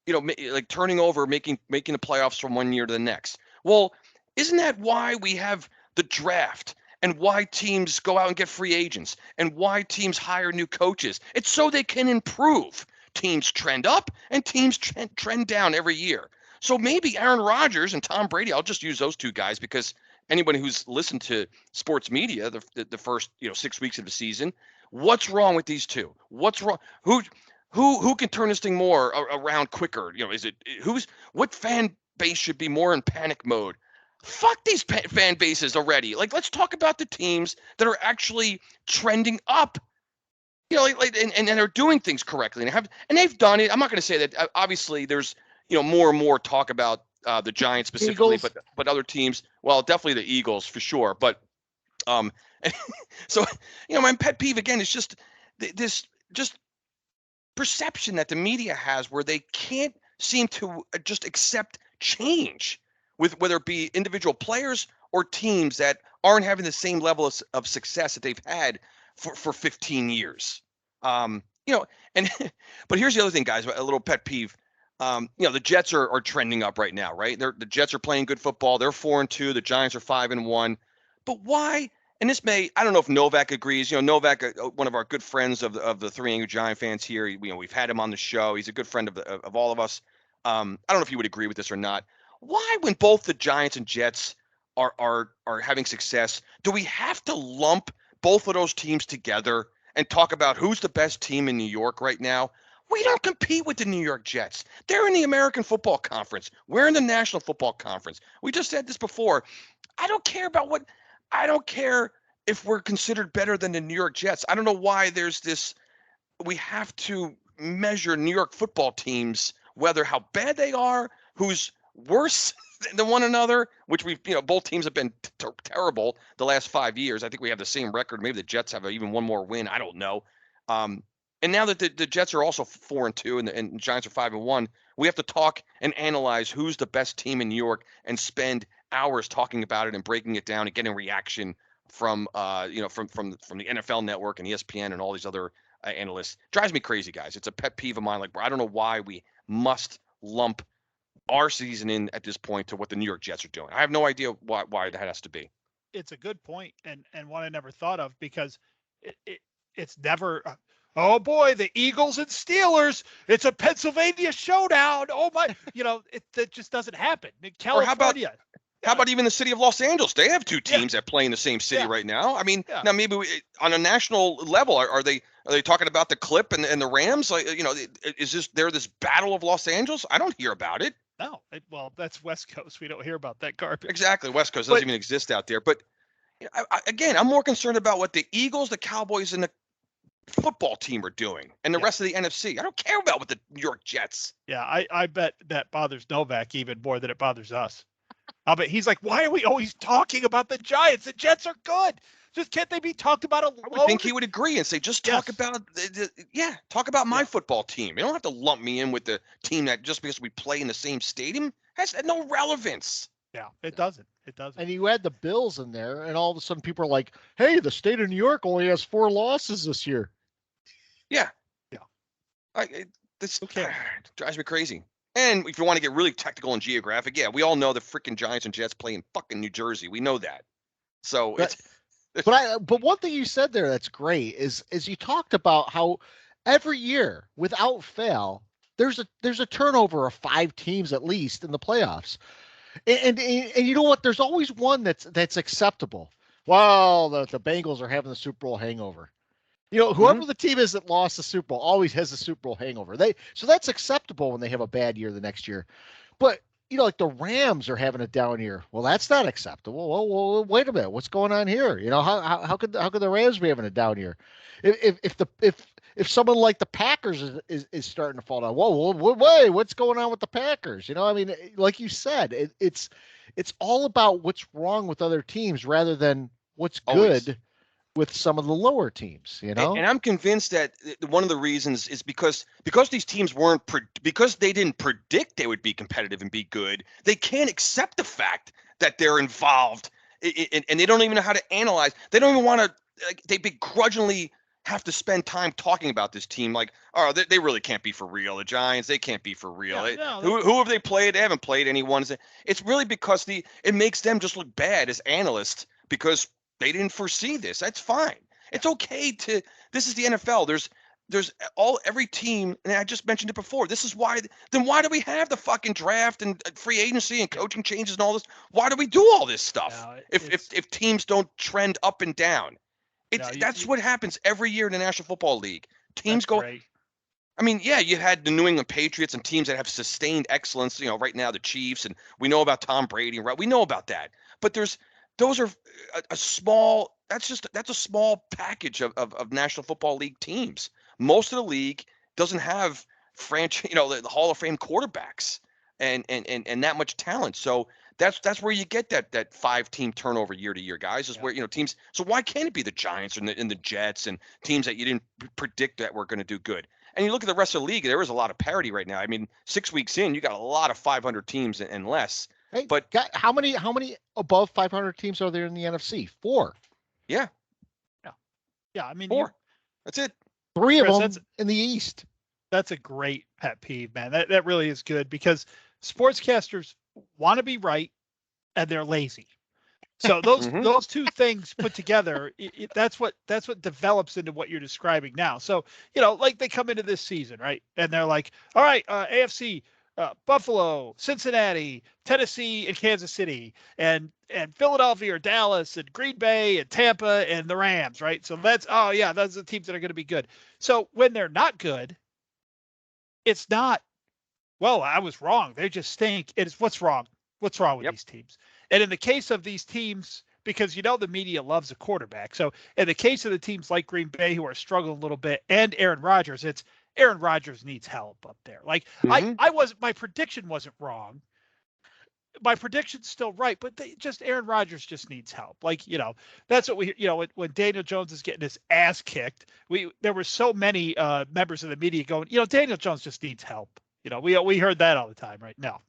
like turning over, making the playoffs from one year to the next. Well, isn't that why we have the draft, and why teams go out and get free agents, and why teams hire new coaches? It's so they can improve. Teams trend up and teams trend down every year. So maybe Aaron Rodgers and Tom Brady, I'll just use those two guys because anyone who's listened to sports media the first 6 weeks of the season, what's wrong with these two? What's wrong? Who can turn this thing more around quicker? What fan base should be more in panic mode? Fuck these fan bases already. Like, let's talk about the teams that are actually trending up. And are doing things correctly, and they've done it. I'm not going to say that. Obviously, there's more and more talk about the Giants specifically, but other teams. Well, definitely the Eagles for sure. But so my pet peeve again is just this perception that the media has, where they can't seem to just accept change, with whether it be individual players or teams that aren't having the same level of success that they've had for 15 years. And but here's the other thing, guys, a little pet peeve. The Jets are trending up right now, right? The Jets are playing good football. They're 4-2. The Giants are 5-1. But why? And this I don't know if Novak agrees. Novak, one of our good friends of the Three Angry Giant fans here. We've had him on the show. He's a good friend of all of us. I don't know if he would agree with this or not. Why, when both the Giants and Jets are having success, do we have to lump both of those teams together and talk about who's the best team in New York right now? We don't compete with the New York Jets. They're in the American Football Conference. We're in the National Football Conference. We just said this before. I don't care if we're considered better than the New York Jets. I don't know why there's this. We have to measure New York football teams, whether how bad they are, who's worse than one another, which both teams have been terrible the last 5 years. I think we have the same record. Maybe the Jets have even one more win. I don't know. And now that the Jets are also 4-2 and the Giants are 5-1, we have to talk and analyze who's the best team in New York and spend hours talking about it and breaking it down and getting reaction from from the NFL Network and ESPN and all these other analysts. Drives me crazy, guys. It's a pet peeve of mine. Like, I don't know why we must lump our season in at this point to what the New York Jets are doing. I have no idea why that has to be. It's a good point, and one I never thought of, because it's never. Oh boy, the Eagles and Steelers. It's a Pennsylvania showdown. Oh my, that just doesn't happen. California. How about even the city of Los Angeles? They have two teams that play in the same city right now. I mean, now maybe on a national level, are they talking about the Clip and the Rams? Like, is this battle of Los Angeles? I don't hear about it. No, well, that's West Coast. We don't hear about that garbage. Exactly, West Coast doesn't even exist out there. But again, I'm more concerned about what the Eagles, the Cowboys, and the football team are doing, and the rest of the NFC. I don't care about what the New York Jets. Yeah, I bet that bothers Novak even more than it bothers us. I bet he's like, why are we always talking about the Giants? The Jets are good. Just can't they be talked about alone? I would think he would agree and say, just talk about talk about my football team. You don't have to lump me in with the team that just because we play in the same stadium has no relevance. Yeah, it doesn't. It doesn't. And you add the Bills in there, and all of a sudden people are like, hey, the state of New York only has 4 losses this year. Yeah. Yeah. This Who cares? drives me crazy. And if you want to get really technical and geographic, yeah, we all know the freaking Giants and Jets play in fucking New Jersey. We know that. So But- it's But one thing you said there that's great is you talked about how every year, without fail, there's a turnover of 5 teams at least in the playoffs. And you know what? There's always one that's acceptable. Well, the Bengals are having the Super Bowl hangover. You know, whoever the team is that lost the Super Bowl always has the Super Bowl hangover. So that's acceptable when they have a bad year the next year. But you know, like the Rams are having a down year. Well, that's not acceptable. Well, wait a minute, what's going on here? You know, how could the Rams be having a down year? If someone like the Packers is starting to fall down, wait, what's going on with the Packers? You know, I mean, like you said, it's all about what's wrong with other teams rather than what's Always. good with some of the lower teams, you know? And I'm convinced that one of the reasons is because these teams because they didn't predict they would be competitive and be good. They can't accept the fact that they're involved, and they don't even know how to analyze. They don't even want to. They begrudgingly have to spend time talking about this team. Like, oh, they really can't be for real. The Giants, they can't be for real. Yeah, Who have they played? They haven't played anyone. It's really because it makes them just look bad as analysts because they didn't foresee this. That's fine. It's okay to. This is the NFL. There's every team, and I just mentioned it before. This is why. Then why do we have the fucking draft and free agency and coaching changes and all this? Why do we do all this stuff? No, if teams don't trend up and down, that's what happens every year in the National Football League. Teams go. Great. I mean, yeah, you had the New England Patriots and teams that have sustained excellence. You know, right now the Chiefs, and we know about Tom Brady. Right, we know about that. But those are a small. That's a small package of National Football League teams. Most of the league doesn't have the Hall of Fame quarterbacks and that much talent. So that's where you get that 5-team turnover year to year, guys. Is where teams. So why can't it be the Giants and the Jets and teams that you didn't predict that were going to do good? And you look at the rest of the league, there is a lot of parity right now. I mean, 6 weeks in, you got a lot of 500 teams and less. Hey, but how many above 500 teams are there in the NFC? 4. Yeah. Yeah. I mean, 4. That's it. 3 Chris, of them in the East. That's a great pet peeve, man. That really is good because sportscasters want to be right and they're lazy. So those two things put together, that's what develops into what you're describing now. So, like they come into this season, right? And they're like, all right, AFC, Buffalo, Cincinnati, Tennessee, and Kansas City, and Philadelphia or Dallas and Green Bay and Tampa and the Rams, right? So those are the teams that are going to be good. So when they're not good, it's not, well, I was wrong. They just stink. It's what's wrong. What's wrong with these teams? And in the case of these teams, because the media loves a quarterback. So in the case of the teams like Green Bay who are struggling a little bit and Aaron Rodgers, it's Aaron Rodgers needs help up there. Like my prediction wasn't wrong. My prediction's still right, but Aaron Rodgers just needs help. Like, that's what when Daniel Jones is getting his ass kicked, there were so many members of the media going, Daniel Jones just needs help. We heard that all the time, right? No,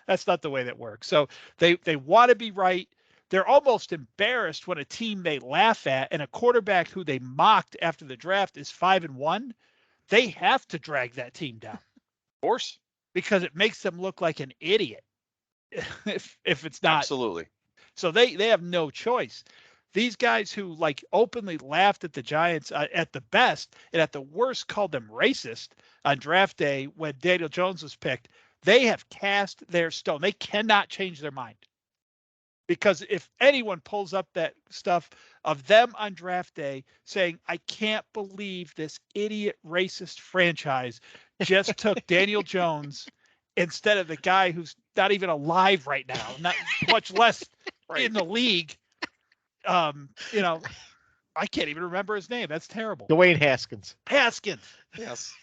that's not the way that works. So they want to be right. They're almost embarrassed when a team they laugh at and a quarterback who they mocked after the draft is 5-1. They have to drag that team down. Of course. Because it makes them look like an idiot if it's not. Absolutely. So they have no choice. These guys who openly laughed at the Giants at the best and at the worst called them racist on draft day when Daniel Jones was picked, they have cast their stone. They cannot change their mind. Because if anyone pulls up that stuff of them on draft day saying, I can't believe this idiot racist franchise just took Daniel Jones instead of the guy who's not even alive right now, not much less in the league. I can't even remember his name. That's terrible. Dwayne Haskins. Yes.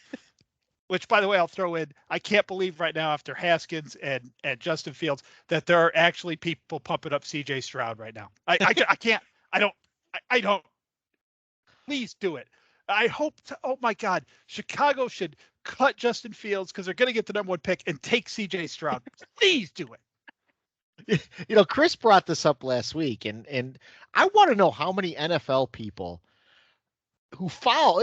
Which, by the way, I'll throw in, I can't believe right now after Haskins and Justin Fields that there are actually people pumping up CJ Stroud right now. I can't. I don't. Please do it. I hope oh my God, Chicago should cut Justin Fields because they're going to get the #1 pick and take CJ Stroud. Please do it. Chris brought this up last week, and I want to know how many NFL people who follow.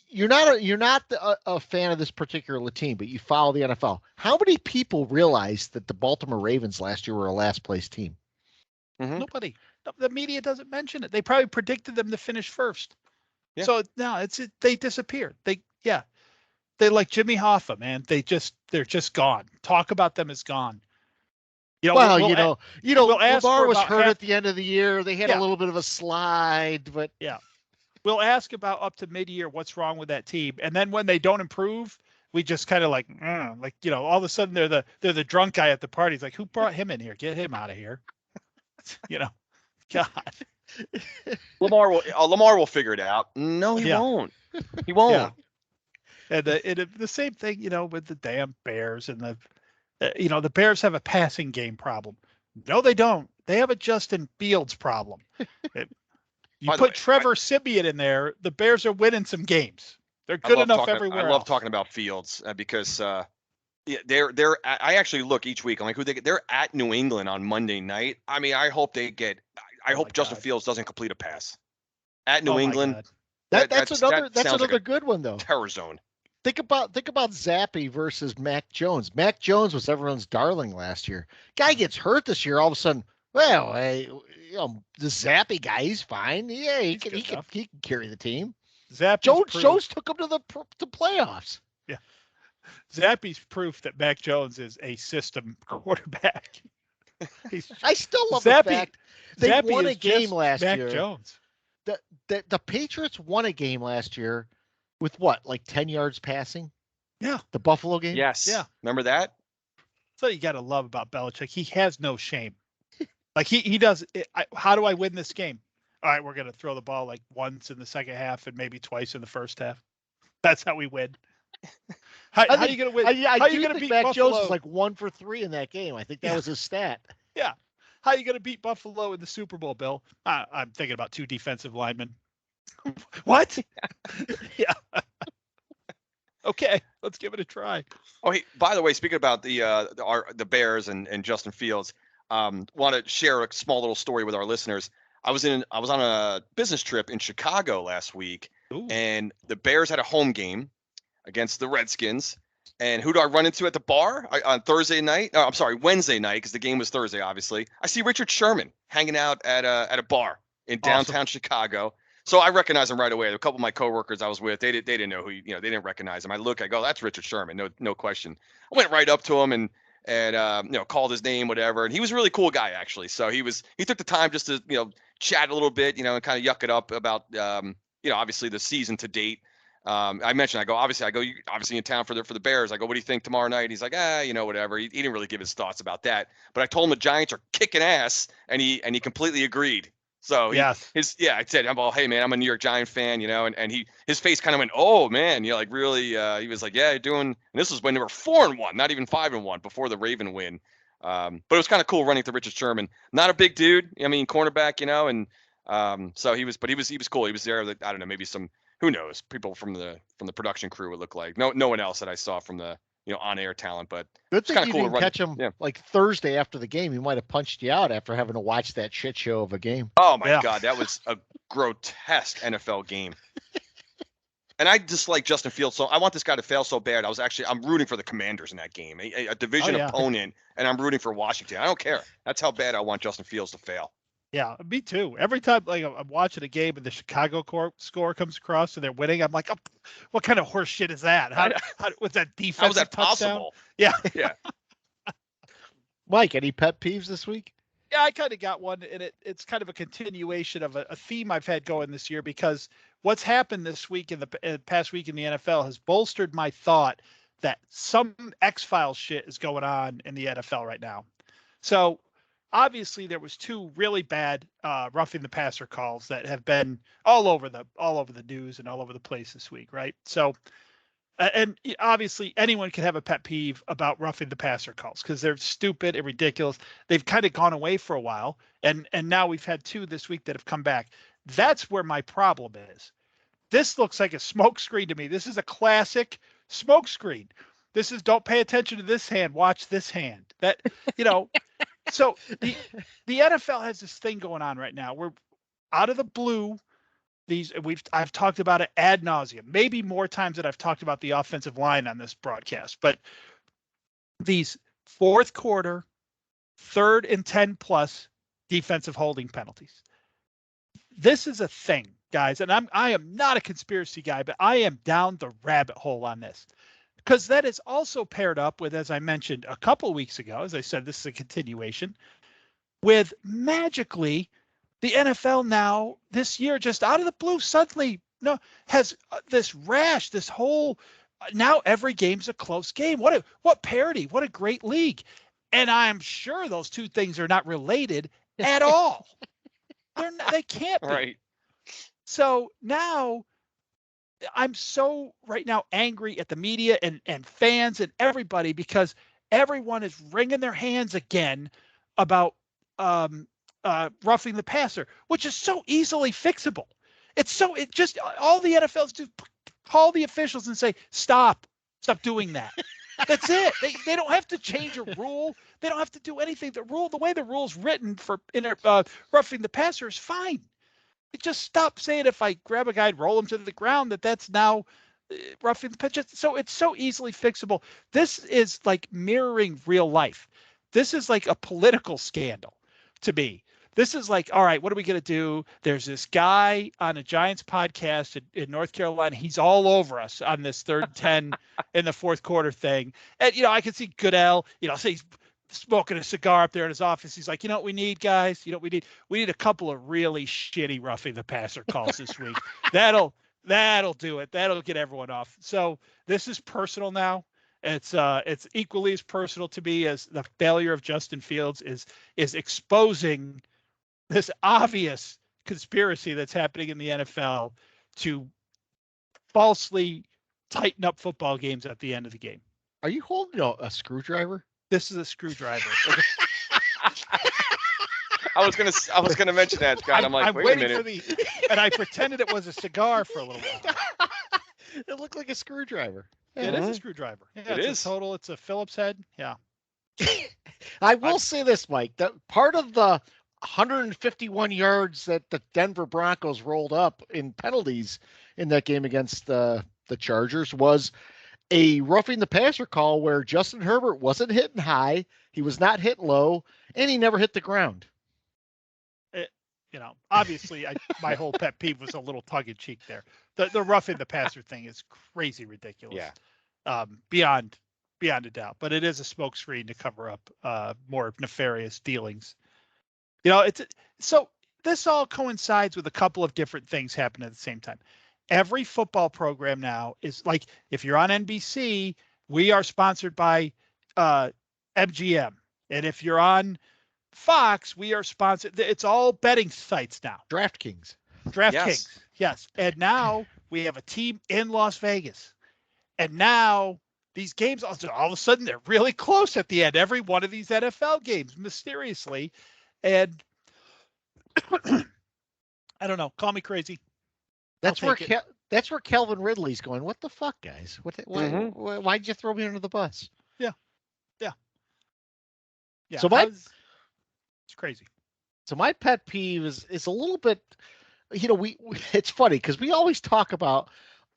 You're not a fan of this particular team, but you follow the NFL. How many people realize that the Baltimore Ravens last year were a last place team? Mm-hmm. Nobody. The media doesn't mention it. They probably predicted them to finish first. Yeah. So no, they disappeared. They like Jimmy Hoffa, man. They're just gone. Talk about them as gone. Well, we'll ask Lamar for was about hurt at the end of the year. They had a Yeah. little bit of a slide, but yeah. We'll ask about up to mid-year what's wrong with that team, and then when they don't improve, we just kind of like all of a sudden they're the drunk guy at the party. It's like, who brought him in here? Get him out of here. God. Lamar will figure it out. No, he Yeah. won't. He won't. Yeah. And the same thing, with the damn Bears and the Bears have a passing game problem. No, they don't. They have a Justin Fields problem. You By the put way, Trevor Siemian in there, the Bears are winning some games. They're I good love enough talking, everywhere I love else. talking about Fields because they're. I actually look each week. I'm like, they're at New England on Monday night. I mean, I hope they get. I Oh hope my Justin God. Fields doesn't complete a pass at New Oh my England. God. that's sounds like another a good one though. terror zone. Think about Zappy versus Mac Jones. Mac Jones was everyone's darling last year. Guy gets hurt this year. All of a sudden, well, the Zappy guy, he's fine. Yeah, he He's good can enough. carry the team. Zappy's Jones took him to the playoffs. Yeah. Zappy's proof that Mac Jones is a system quarterback. I still love Zappy- the fact they Zappy won is a game just last Mac year. Jones. The Patriots won a game last year with what, like 10 yards passing? Yeah. The Buffalo game? Yes. Yeah. Remember that? That's what you got to love about Belichick. He has no shame. Like he does. How do I win this game? All right, we're going to throw the ball like once in the second half and maybe twice in the first half. That's how we win. How are you going to win? I how are you do going to think beat Mac Buffalo? Jones was like 1 for 3 in that game. I think that was his stat. Yeah. How are you going to beat Buffalo in the Super Bowl, Bill? I'm thinking about 2 defensive linemen. What? Yeah. Okay, let's give it a try. Oh, hey, by the way, speaking about the Bears and Justin Fields, want to share a small little story with our listeners. I was on a business trip in Chicago last week, Ooh. and the Bears had a home game against the Redskins. And who do I run into at the bar on Thursday night? No, I'm sorry, Wednesday night, because the game was Thursday, obviously. I see Richard Sherman hanging out at a bar in downtown Chicago. So I recognize him right away. A couple of my coworkers I was with, they didn't know who, they didn't recognize him. I go, that's Richard Sherman, no question. I went right up to him and called his name, whatever. And he was a really cool guy, actually. So he took the time just to, chat a little bit, and kind of yuck it up about, obviously the season to date. I mentioned, you're obviously in town for the Bears. I go, what do you think tomorrow night? He's like, whatever. He didn't really give his thoughts about that. But I told him the Giants are kicking ass, and he completely agreed. So I said, hey man, I'm a New York Giant fan, and his face kind of went, oh man, like really, he was like, yeah, you're doing. And this was when they were 4-1, not even 5-1 before the Raven win. But it was kind of cool running to Richard Sherman. Not a big dude, I mean, cornerback, and so he was cool. He was there. I don't know, maybe some, who knows, people from the production crew would look like. No one else that I saw from the on-air talent, but good it's thing kind you of cool didn't catch him like Thursday after the game. He might have punched you out after having to watch that shit show of a game. Oh my God, that was a grotesque NFL game. And I dislike Justin Fields, so I want this guy to fail so bad. I'm rooting for the Commanders in that game, a division opponent, and I'm rooting for Washington. I don't care. That's how bad I want Justin Fields to fail. Yeah, me too. Every time I'm watching a game and the Chicago score comes across and they're winning, I'm like, oh, what kind of horse shit is that? How was that defense? How was that touchdown? possible? Yeah. Yeah. Mike, any pet peeves this week? Yeah, I kind of got one, and it's kind of a continuation of a theme I've had going this year, because what's happened this week in the past week in the NFL has bolstered my thought that some X-Files shit is going on in the NFL right now. So obviously there was 2 really bad roughing the passer calls that have been all over the news and all over the place this week, right? So and obviously anyone can have a pet peeve about roughing the passer calls because they're stupid and ridiculous. They've kind of gone away for a while, and now we've had 2 this week that have come back. That's where my problem is. This looks like a smokescreen to me. This is a classic smokescreen. This is, don't pay attention to this hand, watch this hand. That, so the NFL has this thing going on right now where out of the blue, I've talked about it ad nauseum, maybe more times than I've talked about the offensive line on this broadcast, but these fourth quarter, 3rd and 10 plus defensive holding penalties. This is a thing, guys, and I am not a conspiracy guy, but I am down the rabbit hole on this. Because that is also paired up with, as I mentioned a couple weeks ago, as I said, this is a continuation, with magically the NFL now this year, just out of the blue, suddenly has this rash, this whole, now every game's a close game. What parity, what a great league. And I'm sure those two things are not related at all. They can't be. Right. So now I'm so right now angry at the media and fans and everybody, because everyone is wringing their hands again about roughing the passer, which is so easily fixable. It just all the NFLs do, call the officials and say, stop doing that. That's it. They don't have to change a rule. They don't have to do anything. The way the rule's written for roughing the passer is fine. Just stop saying if I grab a guy and roll him to the ground that's now roughing the pitch. So it's so easily fixable. This is like mirroring real life. This is like a political scandal to me. This is like, all right, what are we going to do? There's this guy on a Giants podcast in North Carolina. He's all over us on this 3rd and 10 in the fourth quarter thing. And, I can see Goodell, say he's smoking a cigar up there in his office. He's like, what we need, guys? We need a couple of really shitty roughing the passer calls this week. That'll do it. That'll get everyone off. So this is personal now. It's equally as personal to me as the failure of Justin Fields is exposing this obvious conspiracy that's happening in the NFL to falsely tighten up football games at the end of the game. Are you holding a screwdriver? This is a screwdriver. I was gonna mention that, Scott. I'm like, wait a minute. And I pretended it was a cigar for a little while. It looked like a screwdriver. It is a screwdriver. Yeah, it's a Phillips head. Yeah. I will say this, Mike, that part of the 151 yards that the Denver Broncos rolled up in penalties in that game against the Chargers was a roughing the passer call where Justin Herbert wasn't hitting high, he was not hitting low, and he never hit the ground. Obviously, my whole pet peeve was a little tongue in cheek there. The roughing the passer thing is crazy ridiculous. Yeah. Beyond a doubt, but it is a smokescreen to cover up more nefarious dealings. So this all coincides with a couple of different things happening at the same time. Every football program now is like, if you're on NBC, we are sponsored by MGM. And if you're on Fox, we are sponsored. It's all betting sites now. DraftKings. Yes. And now we have a team in Las Vegas. And now these games, all of a sudden, they're really close at the end. Every one of these NFL games, mysteriously. And I don't know. Call me crazy. That's where Calvin Ridley's going. What the fuck, guys? Why'd you throw me under the bus? Yeah. So it's crazy. So my pet peeve is a little bit, we it's funny because we always talk about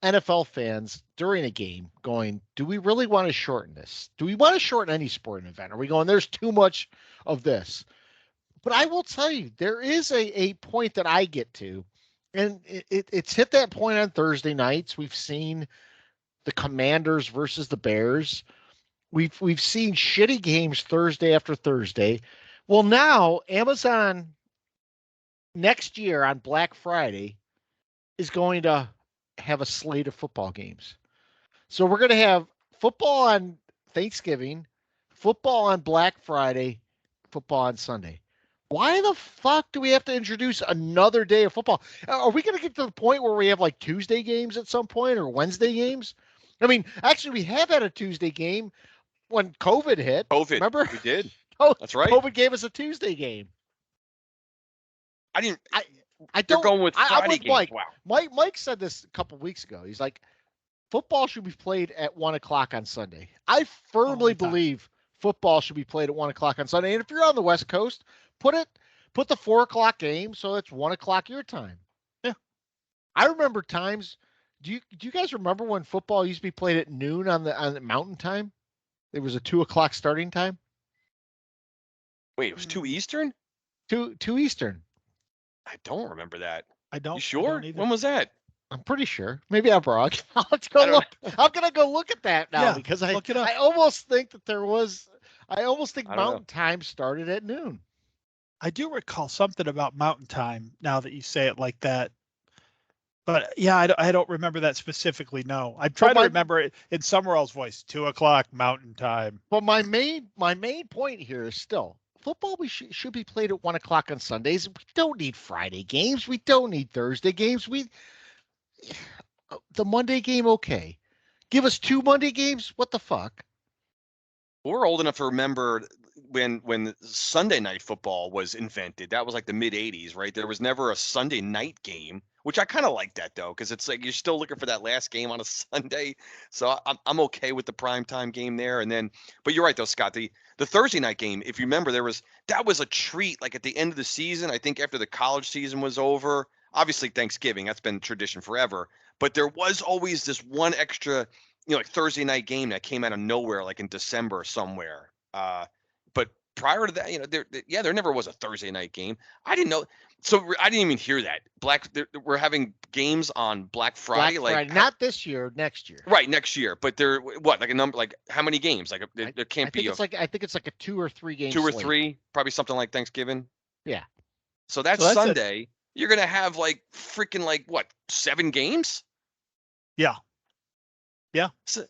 NFL fans during a game going, do we really want to shorten this? Do we want to shorten any sporting event? Are we going, there's too much of this? But I will tell you, there is a point that I get to, and it's hit that point on Thursday nights. We've seen the Commanders versus the Bears. We've seen shitty games Thursday after Thursday. Well, now Amazon next year on Black Friday is going to have a slate of football games. So we're going to have football on Thanksgiving, football on Black Friday, football on Sunday. Why the fuck do we have to introduce another day of football? Are we going to get to the point where we have like Tuesday games at some point or Wednesday games? I mean, actually, we have had a Tuesday game when COVID hit. Remember? We did. Oh, that's right. COVID gave us a Tuesday game. I don't. You're going with Friday games. Mike. Wow. Mike said this a couple of weeks ago. He's like, football should be played at 1:00 on Sunday. I firmly believe football should be played at 1:00 on Sunday. And if you're on the West Coast, put the 4:00 game so it's 1:00 your time. Yeah. I remember times. Do you guys remember when football used to be played at noon on the Mountain Time? There was a 2 o'clock starting time. Wait, it was 2 Eastern? Two Eastern. I don't remember that. I don't. You sure? I don't either. When was that? I'm pretty sure. Maybe I'm wrong. Let's I go don't look. I'm gonna go look at that now Yeah, because look it up. I almost think that there was. I almost think I don't know. Mountain Time started at noon. I do recall something about Mountain Time now that you say it like that. But yeah, I don't remember that specifically. No, I'm trying to remember it in Summerall's voice. 2 o'clock Mountain Time. But my main point here is still football. We should be played at 1 o'clock on Sundays. We don't need Friday games. We don't need Thursday games. The Monday game, okay. Give us 2 Monday games. What the fuck? We're old enough to remember when Sunday night football was invented. That was like the mid 80s, right? There was never a Sunday night game, which I kind of like that though, because it's like you're still looking for that last game on a Sunday. So I'm okay with the primetime game there. And then, but you're right though, Scott. The Thursday night game, if you remember, that was a treat. Like at the end of the season, I think after the college season was over. Obviously Thanksgiving, that's been tradition forever. But there was always this one extra, like Thursday night game that came out of nowhere, like in December somewhere. But prior to that, there never was a Thursday night game. I didn't know. So I didn't even hear that. We're having games on Black Friday. Black Friday, not this year, next year. Right, next year. But there, what, like a number, like how many games? Like there can't be. I think it's like a 2 or 3 game. 2 or slate. 3, probably something like Thanksgiving. Yeah. So that's Sunday. You're gonna have like freaking 7 games? Yeah. So,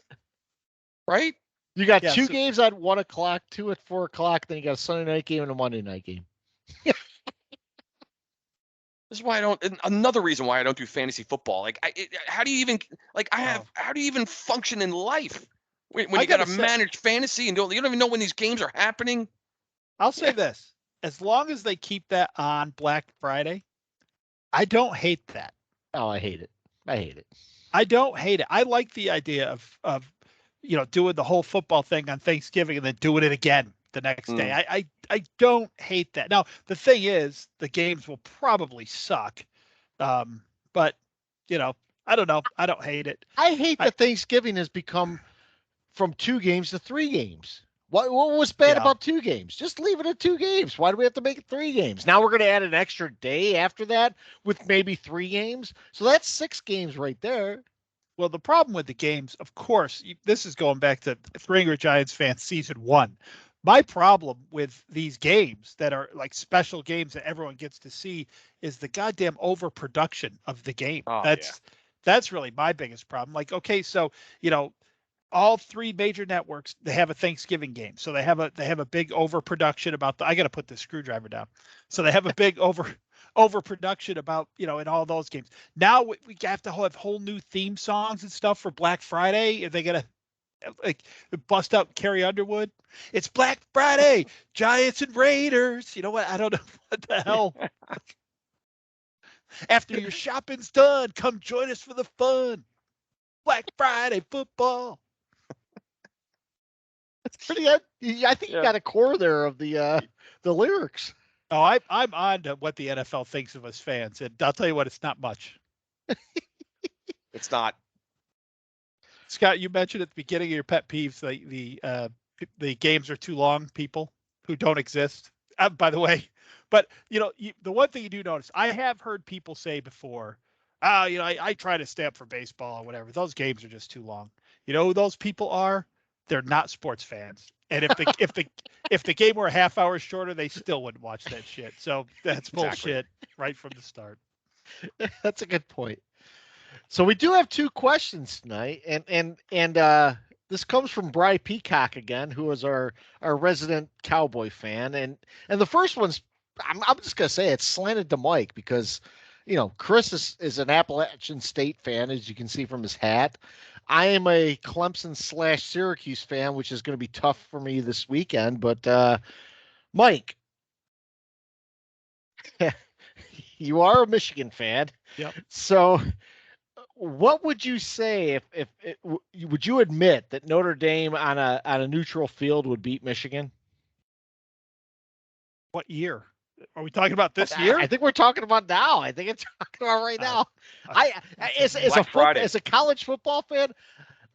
right? You got 2 games at 1 o'clock, 2 at 4 o'clock, then you got a Sunday night game and a Monday night game. This is why another reason why I don't do fantasy football. How do you even function in life when you got to manage fantasy and you don't even know when these games are happening? I'll say this: as long as they keep that on Black Friday, I don't hate that. Oh, I hate it. I don't hate it. I like the idea of doing the whole football thing on Thanksgiving and then doing it again the next day. I don't hate that. Now, the thing is, the games will probably suck. But, I don't know. I don't hate it. I hate that Thanksgiving has become from 2 games to 3 games. What was bad about 2 games? Just leave it at 2 games. Why do we have to make it 3 games? Now we're going to add an extra day after that with maybe 3 games. So that's 6 games right there. Well, the problem with the games, of course, this is going back to Three Angry Giants fans season 1. My problem with these games that are like special games that everyone gets to see is the goddamn overproduction of the game. That's really my biggest problem. Like, okay, so, all 3 major networks, they have a Thanksgiving game. So they have a big overproduction about I got to put the screwdriver down. So they have a big overproduction about, in all those games. Now we have to have whole new theme songs and stuff for Black Friday. Are they going to bust out Carrie Underwood? It's Black Friday, Giants and Raiders. You know what? I don't know what the hell. After your shopping's done, come join us for the fun. Black Friday football. That's pretty good. I think you got a core there of the lyrics. Oh, I'm on to what the NFL thinks of us fans, and I'll tell you what, it's not much. It's not. Scott, you mentioned at the beginning of your pet peeves the games are too long. People who don't exist. By the way, but the one thing you do notice, I have heard people say before, I try to stay up for baseball or whatever. Those games are just too long. You know who those people are? They're not sports fans. And if the game were a half hour shorter, they still wouldn't watch that shit. So that's bullshit right from the start. That's a good point. So we do have 2 questions tonight, and this comes from Bry Peacock again, who is our resident Cowboy fan, and the first one's I'm just gonna say it's slanted to Mike because Chris is an Appalachian State fan, as you can see from his hat. I am a Clemson/Syracuse fan, which is going to be tough for me this weekend. But Mike, you are a Michigan fan. Yep. So what would you say if would you admit that Notre Dame on a neutral field would beat Michigan? What year? Are we talking about this year? I think we're talking about now. I think it's talking about right now. As a college football fan,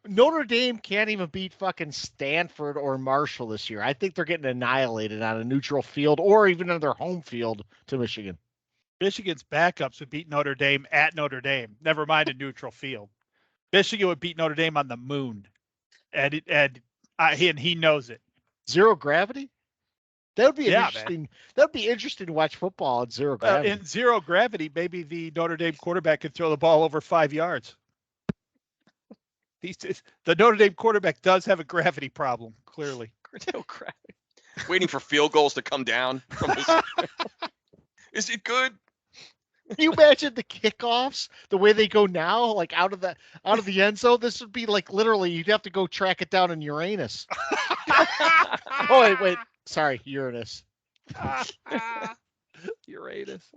Notre Dame can't even beat fucking Stanford or Marshall this year. I think they're getting annihilated on a neutral field or even on their home field to Michigan. Michigan's backups would beat Notre Dame at Notre Dame. Never mind a neutral field. Michigan would beat Notre Dame on the moon, and he knows it. Zero gravity. That would be interesting. Man. That would be interesting to watch football in zero gravity. In zero gravity, maybe the Notre Dame quarterback could throw the ball over 5 yards. The Notre Dame quarterback does have a gravity problem, clearly. No gravity. Waiting for field goals to come down from his. Is it good? Can you imagine the kickoffs, the way they go now, like out of the end zone? This would be like literally you'd have to go track it down in Uranus. Oh wait, sorry, Uranus. Uranus.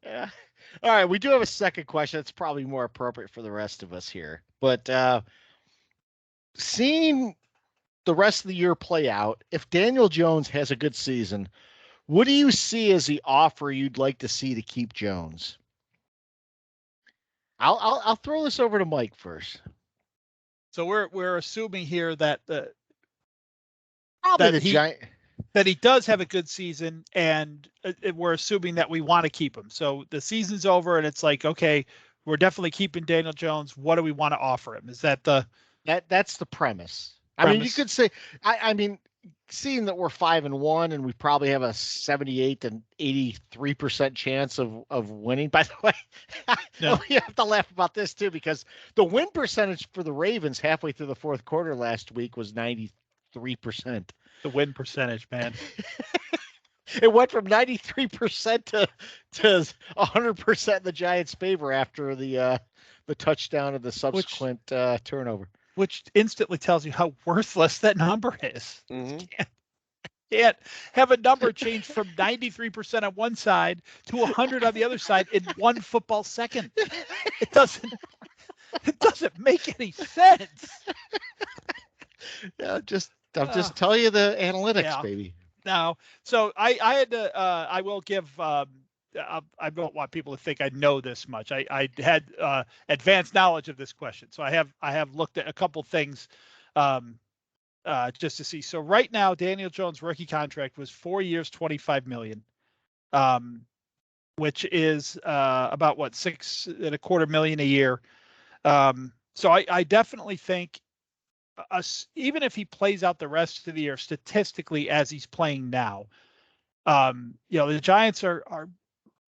Yeah. All right, we do have a second question. It's probably more appropriate for the rest of us here. But seeing the rest of the year play out, if Daniel Jones has a good season, what do you see as the offer you'd like to see to keep Jones? I'll throw this over to Mike first. So we're assuming here that that he does have a good season, and we're assuming that we want to keep him. So the season's over, and it's like, okay, we're definitely keeping Daniel Jones. What do we want to offer him? Is that that's the premise? I mean, you could say, I mean, seeing that we're 5-1 and we probably have a 78 and 83% chance of winning. By the way, no. You have to laugh about this too, because the win percentage for the Ravens halfway through the fourth quarter last week was 93%. The win percentage, man. It went from 93% to 100% in the Giants' favor after the touchdown and the subsequent turnover. Which instantly tells you how worthless that number is. Mm-hmm. Can't have a number change from 93% on one side to 100 on the other side in one football second. It doesn't make any sense. Yeah, I'll just tell you the analytics, baby. Now, so I had to. I will give. I don't want people to think I know this much. I had advanced knowledge of this question, so I have looked at a couple things just to see. So right now, Daniel Jones' rookie contract was 4 years, $25 million, which is about what, $6.25 million a year. So I definitely think, even if he plays out the rest of the year statistically as he's playing now, the Giants are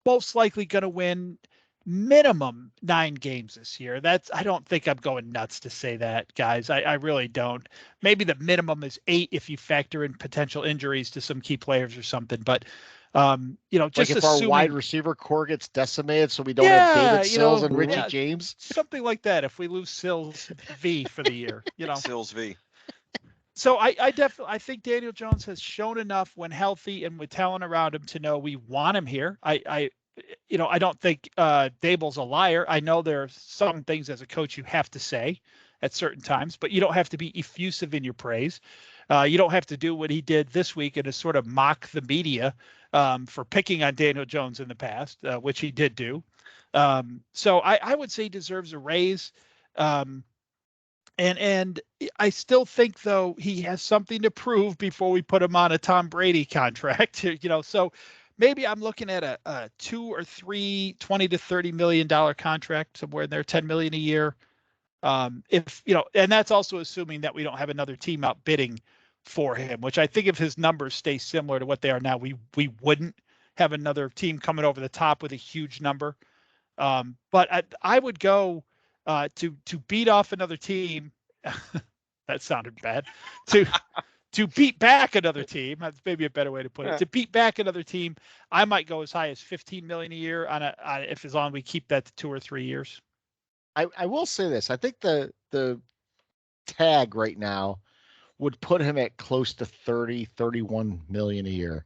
most likely going to win minimum 9 games this year. I don't think I'm going nuts to say that, guys. I really don't. Maybe the minimum is 8 if you factor in potential injuries to some key players or something. But just like if our wide receiver core gets decimated, so we don't have David Sills and Richie James, something like that. If we lose Sills V for the year, Sills V. So I think Daniel Jones has shown enough when healthy and with talent around him to know we want him here. I don't think Dable's a liar. I know there are some things as a coach you have to say at certain times, but you don't have to be effusive in your praise. You don't have to do what he did this week and to sort of mock the media for picking on Daniel Jones in the past, which he did do. So I would say he deserves a raise. And I still think, though, he has something to prove before we put him on a Tom Brady contract. So maybe I'm looking at a 2 or 3 $20 to $30 million contract, somewhere in there, $10 million a year. And that's also assuming that we don't have another team out bidding for him, which I think if his numbers stay similar to what they are now, we wouldn't have another team coming over the top with a huge number. But I would go to beat off another team. That sounded bad. To beat back another team, that's maybe a better way to put it. To beat back another team, I might go as high as $15 million a year as long as we keep that to 2 or 3 years. I will say this. I think the tag right now would put him at close to 31 million a year.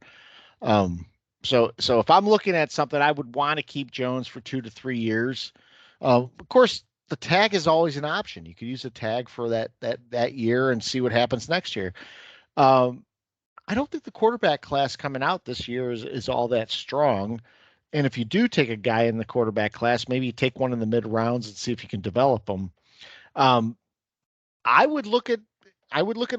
So if I'm looking at something, I would want to keep Jones for 2 to 3 years. Of course, the tag is always an option. You could use a tag for that year and see what happens next year. I don't think the quarterback class coming out this year is all that strong. And if you do take a guy in the quarterback class, maybe you take one in the mid rounds and see if you can develop them. Um, I would look at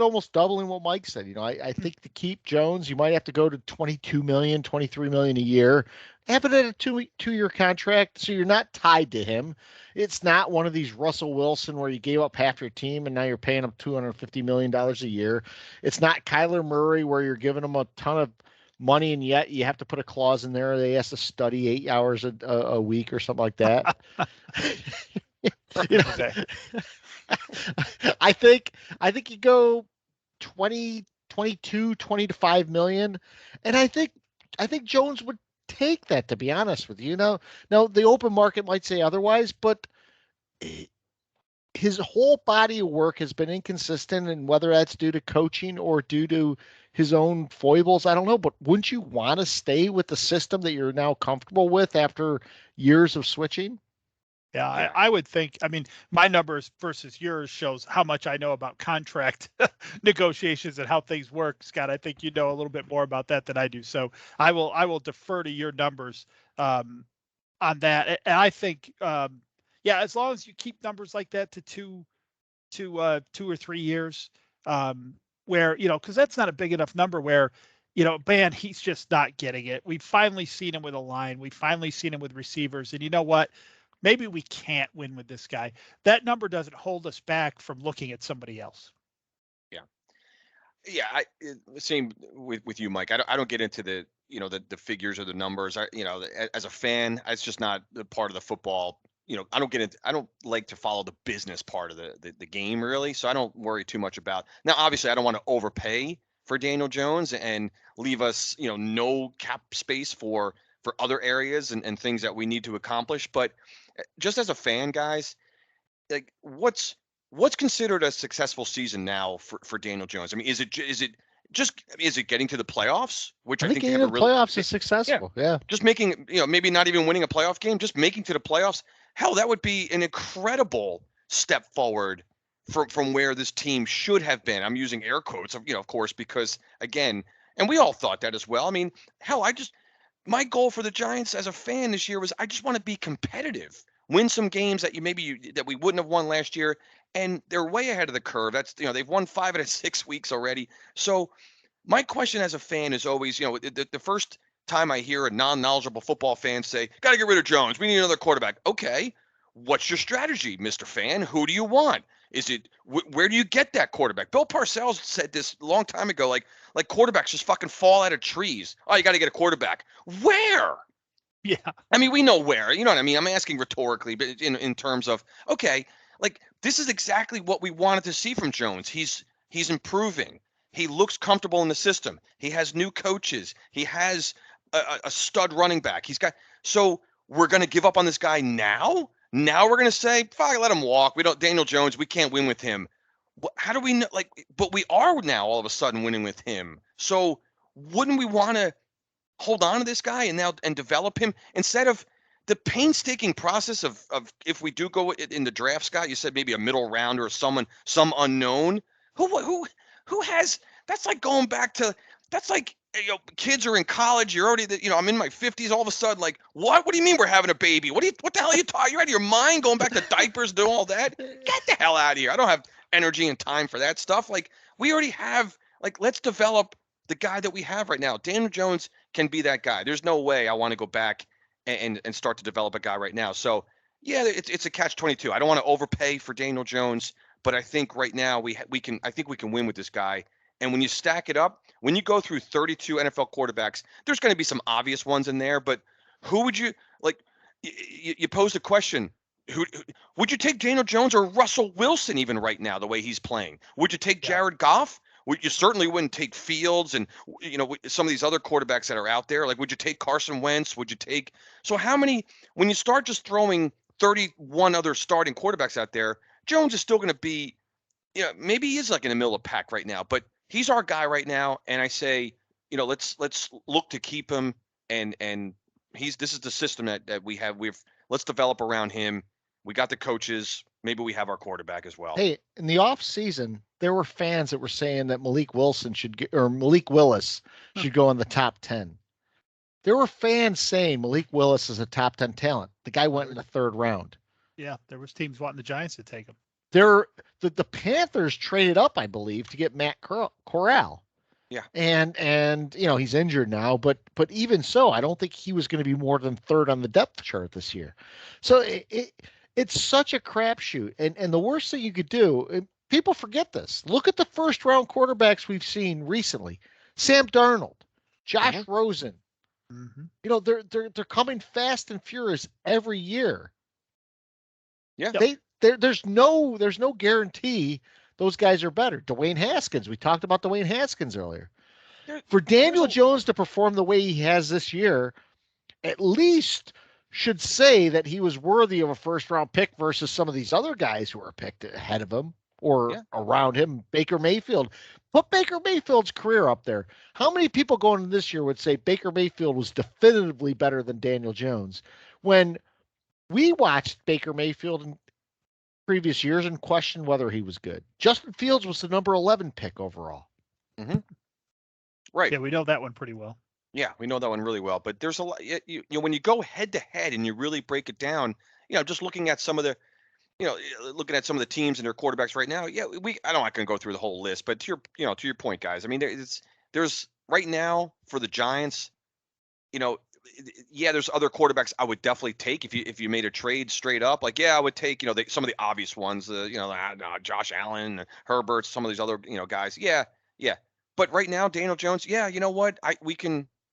almost doubling what Mike said. I think to keep Jones, you might have to go to 22 million, 23 million a year. Have it at a two-year contract, so you're not tied to him. It's not one of these Russell Wilson where you gave up half your team and now you're paying him $250 million a year. It's not Kyler Murray where you're giving him a ton of money and yet you have to put a clause in there they has to study 8 hours a week or something like that. you know, I think you go 20, 22, 20 to 5 million. And I think Jones would take that, to be honest with you. Now the open market might say otherwise, but his whole body of work has been inconsistent, and whether that's due to coaching or due to his own foibles, I don't know. But wouldn't you want to stay with the system that you're now comfortable with after years of switching? Yeah, I would think. I mean, my numbers versus yours shows how much I know about contract negotiations and how things work, Scott. I think you know a little bit more about that than I do. So I will defer to your numbers on that. And I think, yeah, as long as you keep numbers like that to 2 or 3 years, where because that's not a big enough number where. Man, he's just not getting it. We've finally seen him with a line. We've finally seen him with receivers. And you know what? Maybe we can't win with this guy. That number doesn't hold us back from looking at somebody else. Yeah. Same with you, Mike. I don't get into the the figures or the numbers. As a fan, it's just not the part of the football. I don't like to follow the business part of the game really. So I don't worry too much about. Now, obviously, I don't want to overpay for Daniel Jones and leave us no cap space for other areas and things that we need to accomplish. But just as a fan, guys, like what's considered a successful season now for Daniel Jones? I mean, is it getting to the playoffs, which I think they getting have to the playoffs is successful. Yeah. just making maybe not even winning a playoff game, just making to the playoffs. Hell, that would be an incredible step forward from where this team should have been. I'm using air quotes, of course, because again, and we all thought that as well. I mean, hell, my goal for the Giants as a fan this year was I just want to be competitive, win some games that that we wouldn't have won last year, and they're way ahead of the curve. That's they've won 5 out of 6 weeks already. So my question as a fan is always the first time I hear a non-knowledgeable football fan say, "Got to get rid of Jones. We need another quarterback." Okay, what's your strategy, Mr. Fan? Who do you want? Is it where do you get that quarterback? Bill Parcells said this a long time ago, like quarterbacks just fucking fall out of trees. Oh, you got to get a quarterback. Where? Yeah. I mean, we know where. You know what I mean? I'm asking rhetorically, but in terms of okay, like this is exactly what we wanted to see from Jones. He's improving. He looks comfortable in the system. He has new coaches. He has a stud running back. So we're going to give up on this guy now? Now we're going to say, fuck, let him walk. Daniel Jones, we can't win with him. How do we know? But we are now all of a sudden winning with him. So wouldn't we want to hold on to this guy and develop him instead of the painstaking process of if we do go in the draft, Scott, you said maybe a middle rounder or some unknown who has, that's like going back to, that's like, kids are in college. You're already, I'm in my 50s. All of a sudden, like, what do you mean we're having a baby? What the hell are you talking? You're out of your mind going back to diapers, doing all that? Get the hell out of here. I don't have energy and time for that stuff. Like, we already have, let's develop the guy that we have right now. Daniel Jones can be that guy. There's no way I want to go back and start to develop a guy right now. So, yeah, it's a catch-22. I don't want to overpay for Daniel Jones, but I think right now we can win with this guy. And when you stack it up, when you go through 32 NFL quarterbacks, there's going to be some obvious ones in there, but who would you like? You posed a question. Who would you take, Daniel Jones or Russell Wilson even right now, the way he's playing? Would you take Jared Goff? You certainly wouldn't take Fields and some of these other quarterbacks that are out there. Like, would you take Carson Wentz? Would you take? So how many? When you start just throwing 31 other starting quarterbacks out there, Jones is still going to be, maybe he is like in the middle of the pack right now, but he's our guy right now. And I say, let's look to keep him. And this is the system that we have. Let's develop around him. We got the coaches. maybe we have our quarterback as well. Hey, in the off season, there were fans that were saying that Malik Willis should go in the top 10. There were fans saying Malik Willis is a top 10 talent. The guy went in the third round. Yeah, there was teams wanting the Giants to take him. The Panthers traded up, I believe, to get Matt Corral. Yeah. And he's injured now, but even so, I don't think he was going to be more than third on the depth chart this year. So it's such a crapshoot. And the worst thing you could do, people forget this. Look at the first round quarterbacks we've seen recently. Sam Darnold, Josh Rosen. Mm-hmm. They're coming fast and furious every year. Yeah. There's no guarantee those guys are better. Dwayne Haskins, we talked about Dwayne Haskins earlier. For Daniel Jones to perform the way he has this year, at least should say that he was worthy of a first round pick versus some of these other guys who are picked ahead of him or around him. Baker Mayfield. Put Baker Mayfield's career up there. How many people going into this year would say Baker Mayfield was definitively better than Daniel Jones when we watched Baker Mayfield in previous years and questioned whether he was good? Justin Fields was the number 11 pick overall. Mm-hmm. Right. Yeah, we know that one pretty well. Yeah, we know that one really well. But there's a lot. When you go head to head and you really break it down, just looking at some of the, teams and their quarterbacks right now. Yeah, I'm not going to go through the whole list, but to your point, guys. I mean, there's right now for the Giants, there's other quarterbacks I would definitely take if you made a trade straight up. Like, I would take, some of the obvious ones, Josh Allen, Herbert, some of these other, guys. Yeah. But right now, Daniel Jones, you know what?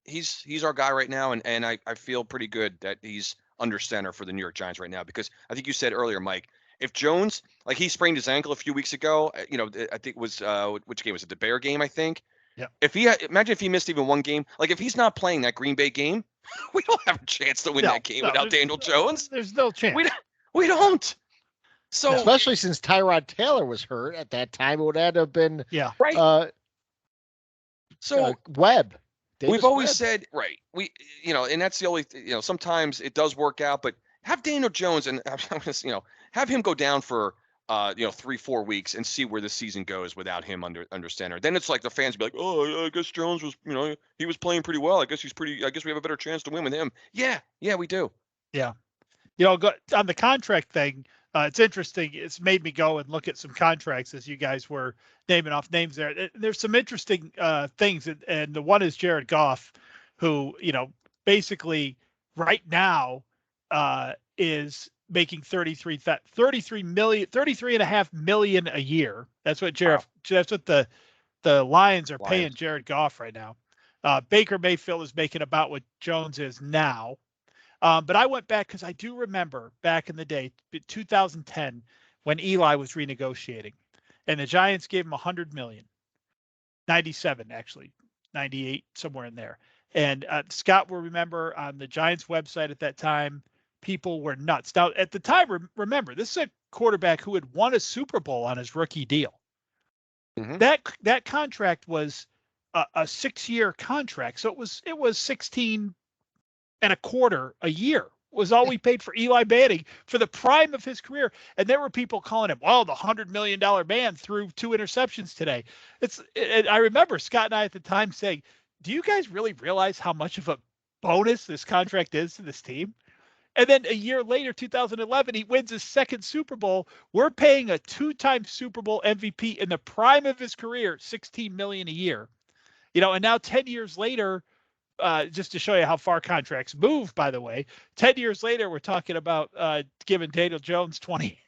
He's our guy right now, and I feel pretty good that he's under center for the New York Giants right now, because I think you said earlier, Mike, if Jones, like, he sprained his ankle a few weeks ago, I think it was which game was it? The Bear game, I think. Yeah. Imagine if he missed even one game, like if he's not playing that Green Bay game, we don't have a chance to win that game without Daniel Jones. There's no chance. We don't. So especially since Tyrod Taylor was hurt at that time, it would have been right. Webb. We've always said, right, and that's the only, sometimes it does work out, but have Daniel Jones and have him go down for 3-4 weeks and see where the season goes without him under center. Then it's like the fans be like, oh, I guess Jones was, he was playing pretty well. I guess we have a better chance to win with him. Yeah, we do. Yeah. On the contract thing, it's interesting. It's made me go and look at some contracts as you guys were naming off names there. There's some interesting things, and the one is Jared Goff, who, basically right now is making $33.5 million a year. That's what that's what the Lions are paying Jared Goff right now. Baker Mayfield is making about what Jones is now. But I went back because I do remember back in the day, 2010, when Eli was renegotiating, and the Giants gave him $100 million, 97 actually, 98 somewhere in there. And Scott will remember on the Giants website at that time, people were nuts. Now at the time, remember, this is a quarterback who had won a Super Bowl on his rookie deal. Mm-hmm. That contract was a 6-year contract, so it was 16 and a quarter a year was all we paid for Eli Manning for the prime of his career. And there were people calling him, well, the $100 million man threw 2 interceptions today. I remember Scott and I at the time saying, do you guys really realize how much of a bonus this contract is to this team? And then a year later, 2011, he wins his second Super Bowl. We're paying a 2-time Super Bowl MVP in the prime of his career, $16 million a year. And now 10 years later, just to show you how far contracts move, by the way, 10 years later, we're talking about giving Daniel Jones 20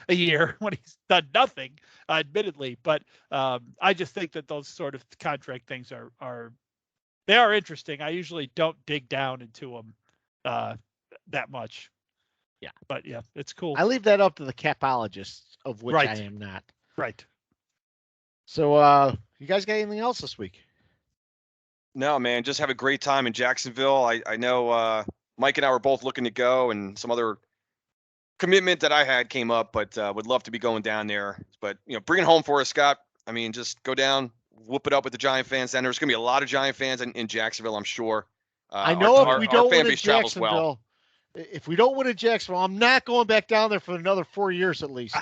a year when he's done nothing, admittedly. But I just think that those sort of contract things are interesting. I usually don't dig down into them that much. Yeah. But yeah, it's cool. I leave that up to the capologists, of which I am not. Right. So you guys got anything else this week? No, man, just have a great time in Jacksonville. I know Mike and I were both looking to go, and some other commitment that I had came up, but would love to be going down there. But, bring it home for us, Scott. I mean, just go down, whoop it up with the Giant fans. And there's going to be a lot of Giant fans in Jacksonville, I'm sure. I know if we don't win in Jacksonville, If we don't win at Jacksonville, I'm not going back down there for another 4 years at least.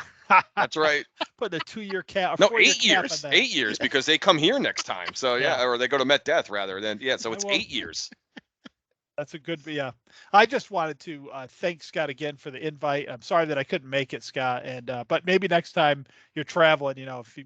That's right. Put a 2-year cap. No, 4-year 8 cap on years. that. 8 years because they come here next time. So Yeah. or they go to Met Death rather. Then so it's Well, 8 years. That's a good, yeah. I just wanted to thank Scott again for the invite. I'm sorry that I couldn't make it, Scott, and but maybe next time you're traveling,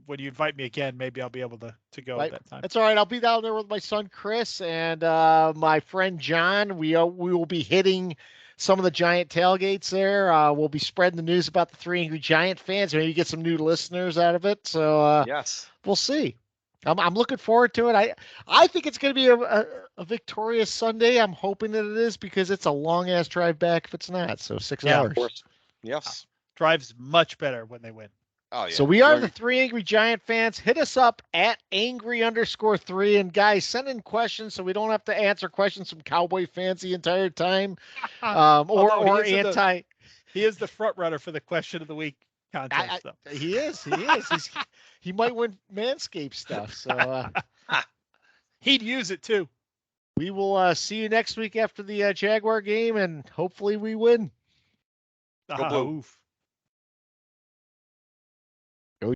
when you invite me again, maybe I'll be able to go at that time. That's all right. I'll be down there with my son Chris and my friend John. We will be hitting some of the Giant tailgates there. We'll be spreading the news about the 3 Angry Giant fans. Maybe get some new listeners out of it. So Yes, we'll see. I'm looking forward to it. I think it's going to be a victorious Sunday. I'm hoping that it is because it's a long ass drive back if it's not. So 6 hours. of course. Yes. Drives much better when they win. Oh yeah. So we are the 3 Angry Giant fans. Hit us up at angry_3. And guys, send in questions so we don't have to answer questions from Cowboy fans the entire time. Or anti. He is the front runner for the question of the week contest. He is. He might win Manscaped stuff. So he'd use it too. We will see you next week after the Jaguar game, and hopefully we win. Go Blue. Oof.